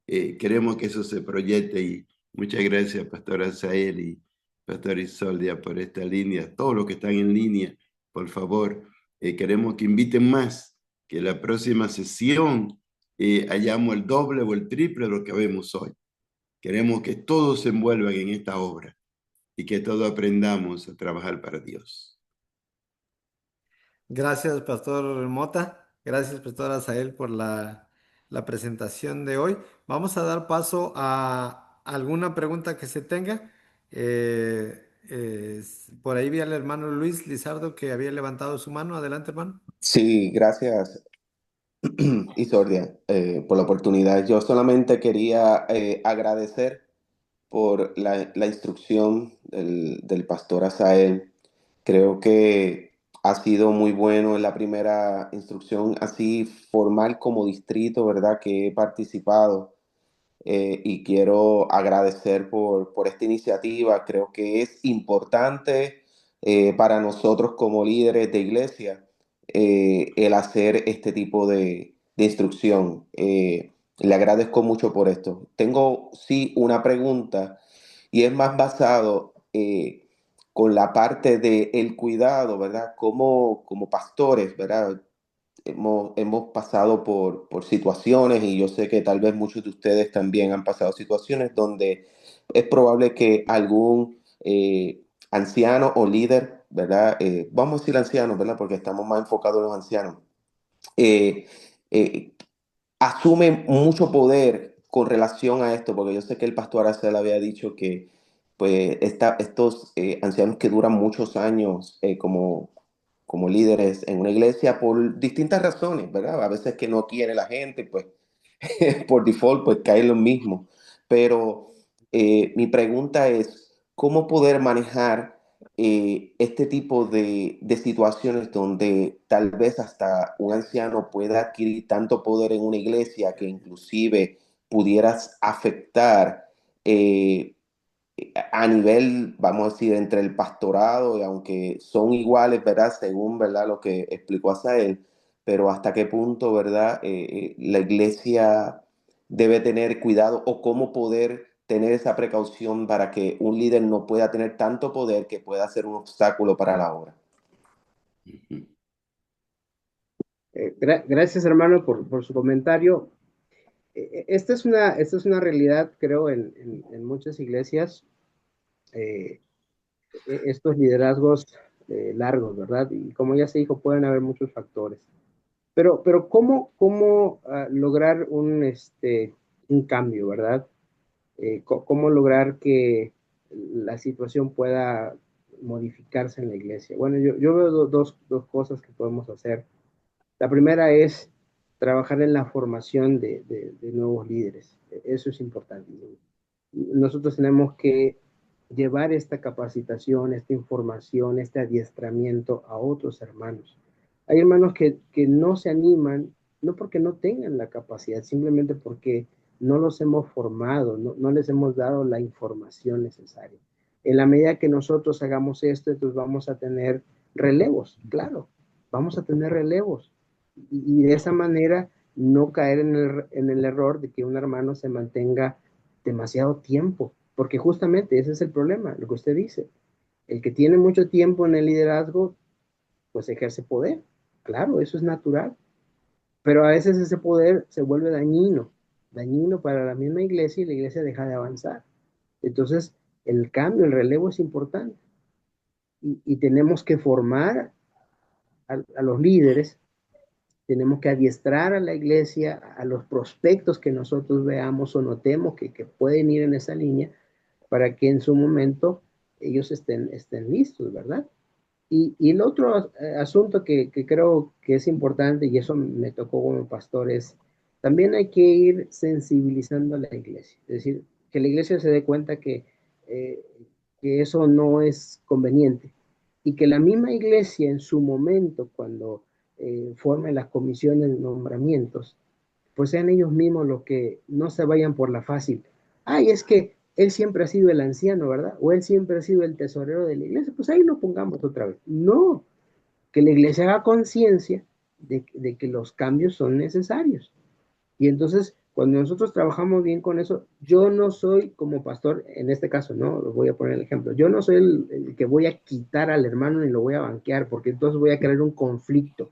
Queremos que eso se proyecte y muchas gracias, Pastora Asael y Pastor Isoldia, por esta línea. Todos los que están en línea, por favor, queremos que inviten más, que la próxima sesión hayamos el doble o el triple de lo que vemos hoy. Queremos que todos se envuelvan en esta obra y que todos aprendamos a trabajar para Dios. Gracias, Pastor Mota. Gracias, Pastor Asael, por la presentación de hoy. Vamos a dar paso a alguna pregunta que se tenga. Por ahí vi al hermano Luis Lizardo que había levantado su mano. Adelante, hermano. Sí, gracias, Isordia, por la oportunidad. Yo solamente quería agradecer por la instrucción del pastor Asael. Creo que ha sido muy bueno en la primera instrucción, así formal como distrito, ¿verdad? Que he participado. Y quiero agradecer por esta iniciativa. Creo que es importante para nosotros como líderes de iglesia el hacer este tipo de instrucción. Le agradezco mucho por esto. Tengo, sí, una pregunta y es más basado con la parte del cuidado, ¿verdad? Como pastores, ¿verdad? Hemos pasado por situaciones y yo sé que tal vez muchos de ustedes también han pasado situaciones donde es probable que algún anciano o líder, ¿verdad? Vamos a decir ancianos, ¿verdad? Porque estamos más enfocados en los ancianos. eh, eh, Asume mucho poder con relación a esto, porque yo sé que el pastor Aracel había dicho que pues estos ancianos que duran muchos años como líderes en una iglesia por distintas razones, ¿verdad? A veces que no quiere la gente, pues por default, pues cae lo mismo. Pero mi pregunta es, ¿cómo poder manejar este tipo de situaciones donde tal vez hasta un anciano pueda adquirir tanto poder en una iglesia que inclusive pudieras afectar eh, a nivel, vamos a decir, entre el pastorado, y aunque son iguales, ¿verdad? Según, ¿verdad? Lo que explicó Asael, pero hasta qué punto, ¿verdad? La iglesia debe tener cuidado o cómo poder tener esa precaución para que un líder no pueda tener tanto poder que pueda ser un obstáculo para la obra. Gracias, hermano, por su comentario. Esta es una realidad, creo, en muchas iglesias, eh, estos liderazgos largos, ¿verdad? Y como ya se dijo, pueden haber muchos factores. Pero ¿cómo lograr un cambio, ¿verdad? ¿Cómo lograr que la situación pueda modificarse en la iglesia? Bueno, yo veo dos cosas que podemos hacer. La primera es trabajar en la formación de nuevos líderes. Eso es importante. Nosotros tenemos que llevar esta capacitación, esta información, este adiestramiento a otros hermanos. Hay hermanos que no se animan, no porque no tengan la capacidad, simplemente porque no los hemos formado, no les hemos dado la información necesaria. En la medida que nosotros hagamos esto, entonces vamos a tener relevos, claro, vamos a tener relevos. Y de esa manera no caer en el error de que un hermano se mantenga demasiado tiempo, porque justamente ese es el problema, lo que usted dice. El que tiene mucho tiempo en el liderazgo, pues ejerce poder. Claro, eso es natural. Pero a veces ese poder se vuelve dañino para la misma iglesia y la iglesia deja de avanzar. Entonces, el cambio, el relevo es importante. Y tenemos que formar a los líderes, tenemos que adiestrar a la iglesia, a los prospectos que nosotros veamos o notemos que pueden ir en esa línea, para que en su momento ellos estén listos, ¿verdad? Y el otro asunto que creo que es importante, y eso me tocó como pastor, es también hay que ir sensibilizando a la iglesia. Es decir, que la iglesia se dé cuenta eh, que eso no es conveniente y que la misma iglesia en su momento, cuando forme las comisiones de nombramientos, pues sean ellos mismos los que no se vayan por la fácil. Ay, es que él siempre ha sido el anciano, ¿verdad? O él siempre ha sido el tesorero de la iglesia, pues ahí lo pongamos otra vez. No, que la iglesia haga conciencia de que los cambios son necesarios. Y entonces, cuando nosotros trabajamos bien con eso, yo no soy como pastor, en este caso, ¿no? Lo voy a poner el ejemplo. Yo no soy el que voy a quitar al hermano ni lo voy a banquear, porque entonces voy a crear un conflicto.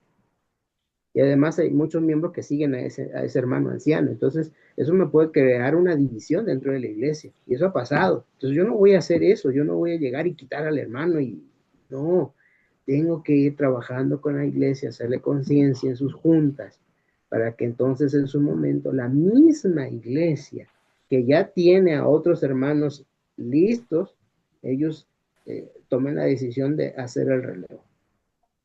Y además hay muchos miembros que siguen a ese hermano anciano. Entonces, eso me puede crear una división dentro de la iglesia. Y eso ha pasado. Entonces, yo no voy a hacer eso. Yo no voy a llegar y quitar al hermano. Y no, tengo que ir trabajando con la iglesia, hacerle conciencia en sus juntas, para que entonces en su momento la misma iglesia que ya tiene a otros hermanos listos, ellos tomen la decisión de hacer el relevo.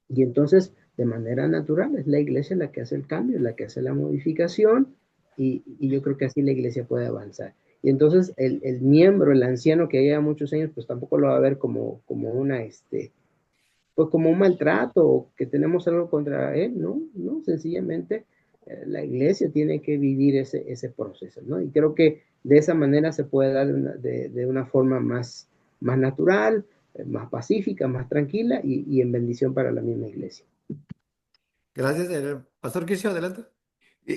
Y entonces, de manera natural, es la iglesia la que hace el cambio, la que hace la modificación, y yo creo que así la iglesia puede avanzar. Y entonces el miembro, el anciano que lleva muchos años, pues tampoco lo va a ver como una, pues como un maltrato o que tenemos algo contra él, ¿no? No, sencillamente la iglesia tiene que vivir ese proceso, ¿no? Y creo que de esa manera se puede dar de una forma más natural, más pacífica, más tranquila y en bendición para la misma iglesia. Gracias. El pastor Kirchhoff, adelante.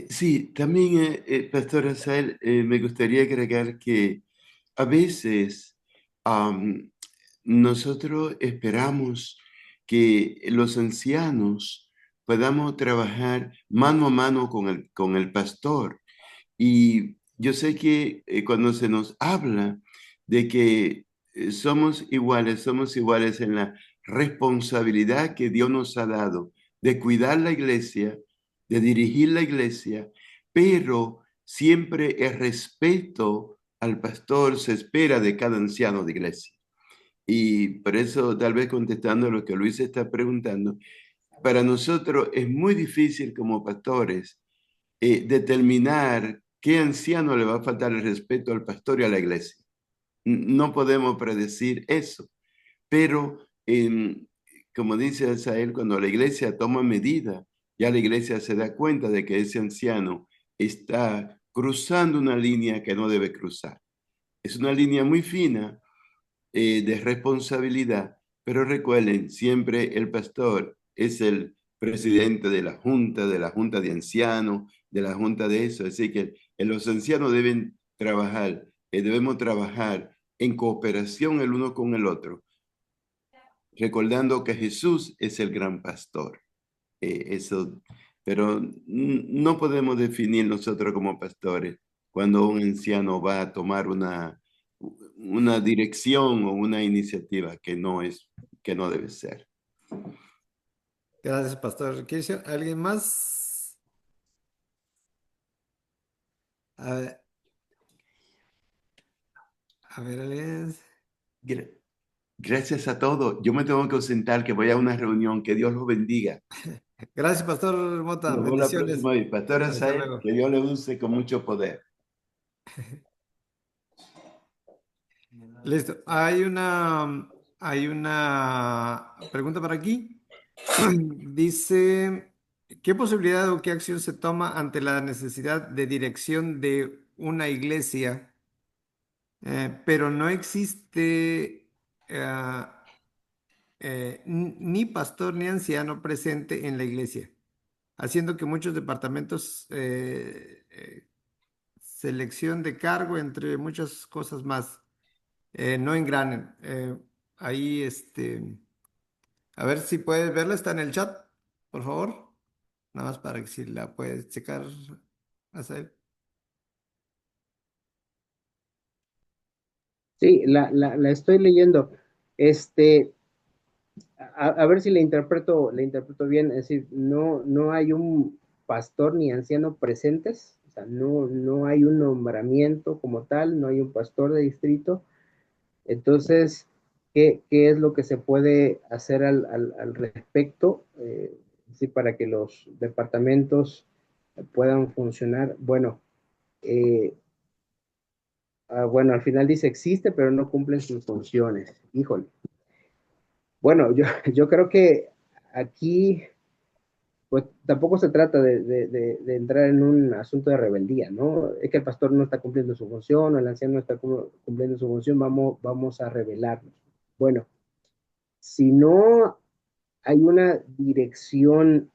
Sí, también, Pastor Asael, me gustaría agregar que a veces am, nosotros esperamos que los ancianos podamos trabajar mano a mano con el pastor. Y yo sé que cuando se nos habla de que somos iguales en la responsabilidad que Dios nos ha dado de cuidar la iglesia, de dirigir la iglesia, pero siempre el respeto al pastor se espera de cada anciano de iglesia. Y por eso, tal vez contestando lo que Luis está preguntando, para nosotros es muy difícil como pastores determinar qué anciano le va a faltar el respeto al pastor y a la iglesia. No podemos predecir eso, pero como dice Asael, cuando la iglesia toma medida, ya la iglesia se da cuenta de que ese anciano está cruzando una línea que no debe cruzar. Es una línea muy fina de responsabilidad, pero recuerden, siempre el pastor es el presidente de la junta de ancianos, de la junta de eso, así que los ancianos deben trabajar, debemos trabajar en cooperación el uno con el otro, recordando que Jesús es el gran pastor. Eso, pero no podemos definir nosotros como pastores cuando un anciano va a tomar una dirección o una iniciativa que no debe ser. Gracias, pastor Kirchhoff. ¿Alguien más? A ver, alguien. Gracias a todos. Yo me tengo que ausentar, que voy a una reunión. Que Dios los bendiga. Gracias, pastor Mota. Nos vemos la Bendiciones. próxima vez. Pastor Hasta Asael, luego. que Dios le use con mucho poder. Listo. Hay una pregunta por aquí. Dice, ¿qué posibilidad o qué acción se toma ante la necesidad de dirección de una iglesia, pero no existe ni pastor ni anciano presente en la iglesia, haciendo que muchos departamentos, selección de cargo, entre muchas cosas más, no engranen? Ahí, a ver si puedes verla, está en el chat, por favor. Nada más para que si la puedes checar, hacer. Sí, la estoy leyendo. Este, a ver si la interpreto bien, es decir, no hay un pastor ni anciano presentes, o sea, no hay un nombramiento como tal, no hay un pastor de distrito. Entonces, ¿qué es lo que se puede hacer al respecto? Sí, para que los departamentos puedan funcionar. Bueno, eh, Bueno, al final dice existe, pero no cumplen sus funciones. Híjole. Bueno, yo creo que aquí pues tampoco se trata de entrar en un asunto de rebeldía, ¿no? Es que el pastor no está cumpliendo su función, o el anciano no está cumpliendo su función, vamos a rebelarnos. Bueno, si no hay una dirección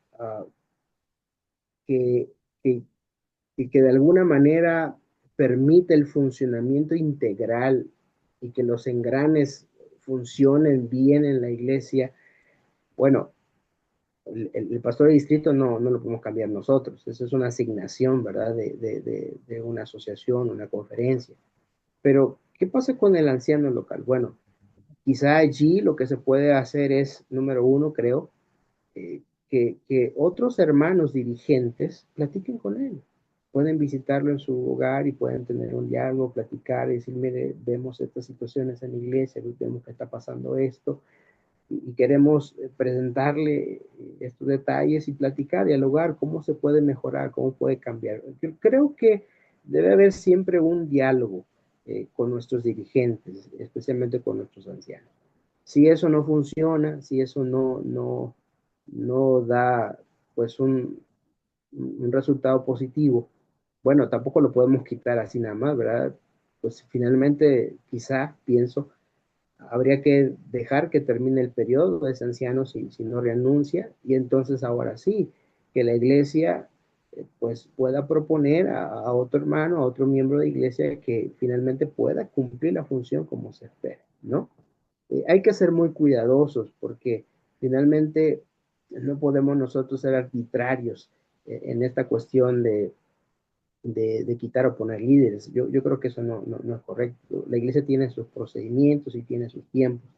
que, que, que de alguna manera permite el funcionamiento integral y que los engranes funcionen bien en la iglesia, bueno, el pastor de distrito no lo podemos cambiar nosotros. Eso es una asignación, ¿verdad? De una asociación, una conferencia. Pero, ¿qué pasa con el anciano local? Bueno, quizá allí lo que se puede hacer es, número uno, creo, que otros hermanos dirigentes platiquen con él. Pueden visitarlo en su hogar y pueden tener un diálogo, platicar y decir, mire, vemos estas situaciones en la iglesia, vemos que está pasando esto, y queremos presentarle estos detalles y platicar, dialogar, cómo se puede mejorar, cómo puede cambiar. Yo creo que debe haber siempre un diálogo con nuestros dirigentes, especialmente con nuestros ancianos. Si eso no funciona, si eso no da pues un resultado positivo, bueno, tampoco lo podemos quitar así nada más, ¿verdad? Pues finalmente, quizá, pienso, habría que dejar que termine el periodo de ese anciano si no renuncia, y entonces ahora sí, que la iglesia pues pueda proponer a otro hermano, a otro miembro de iglesia que finalmente pueda cumplir la función como se espera, ¿no? Hay que ser muy cuidadosos porque finalmente no podemos nosotros ser arbitrarios en esta cuestión de quitar o poner líderes. Yo creo que eso no es correcto. La iglesia tiene sus procedimientos y tiene sus tiempos,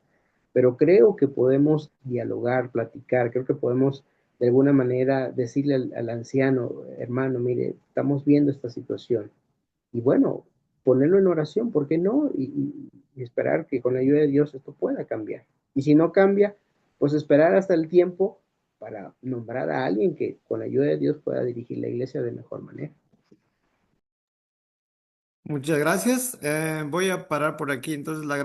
pero creo que podemos dialogar, platicar, creo que podemos de alguna manera decirle al anciano, hermano, mire, estamos viendo esta situación. Y bueno, ponerlo en oración, ¿por qué no? Y esperar que con la ayuda de Dios esto pueda cambiar. Y si no cambia, pues esperar hasta el tiempo para nombrar a alguien que con la ayuda de Dios pueda dirigir la iglesia de mejor manera. Muchas gracias. Voy a parar por aquí entonces la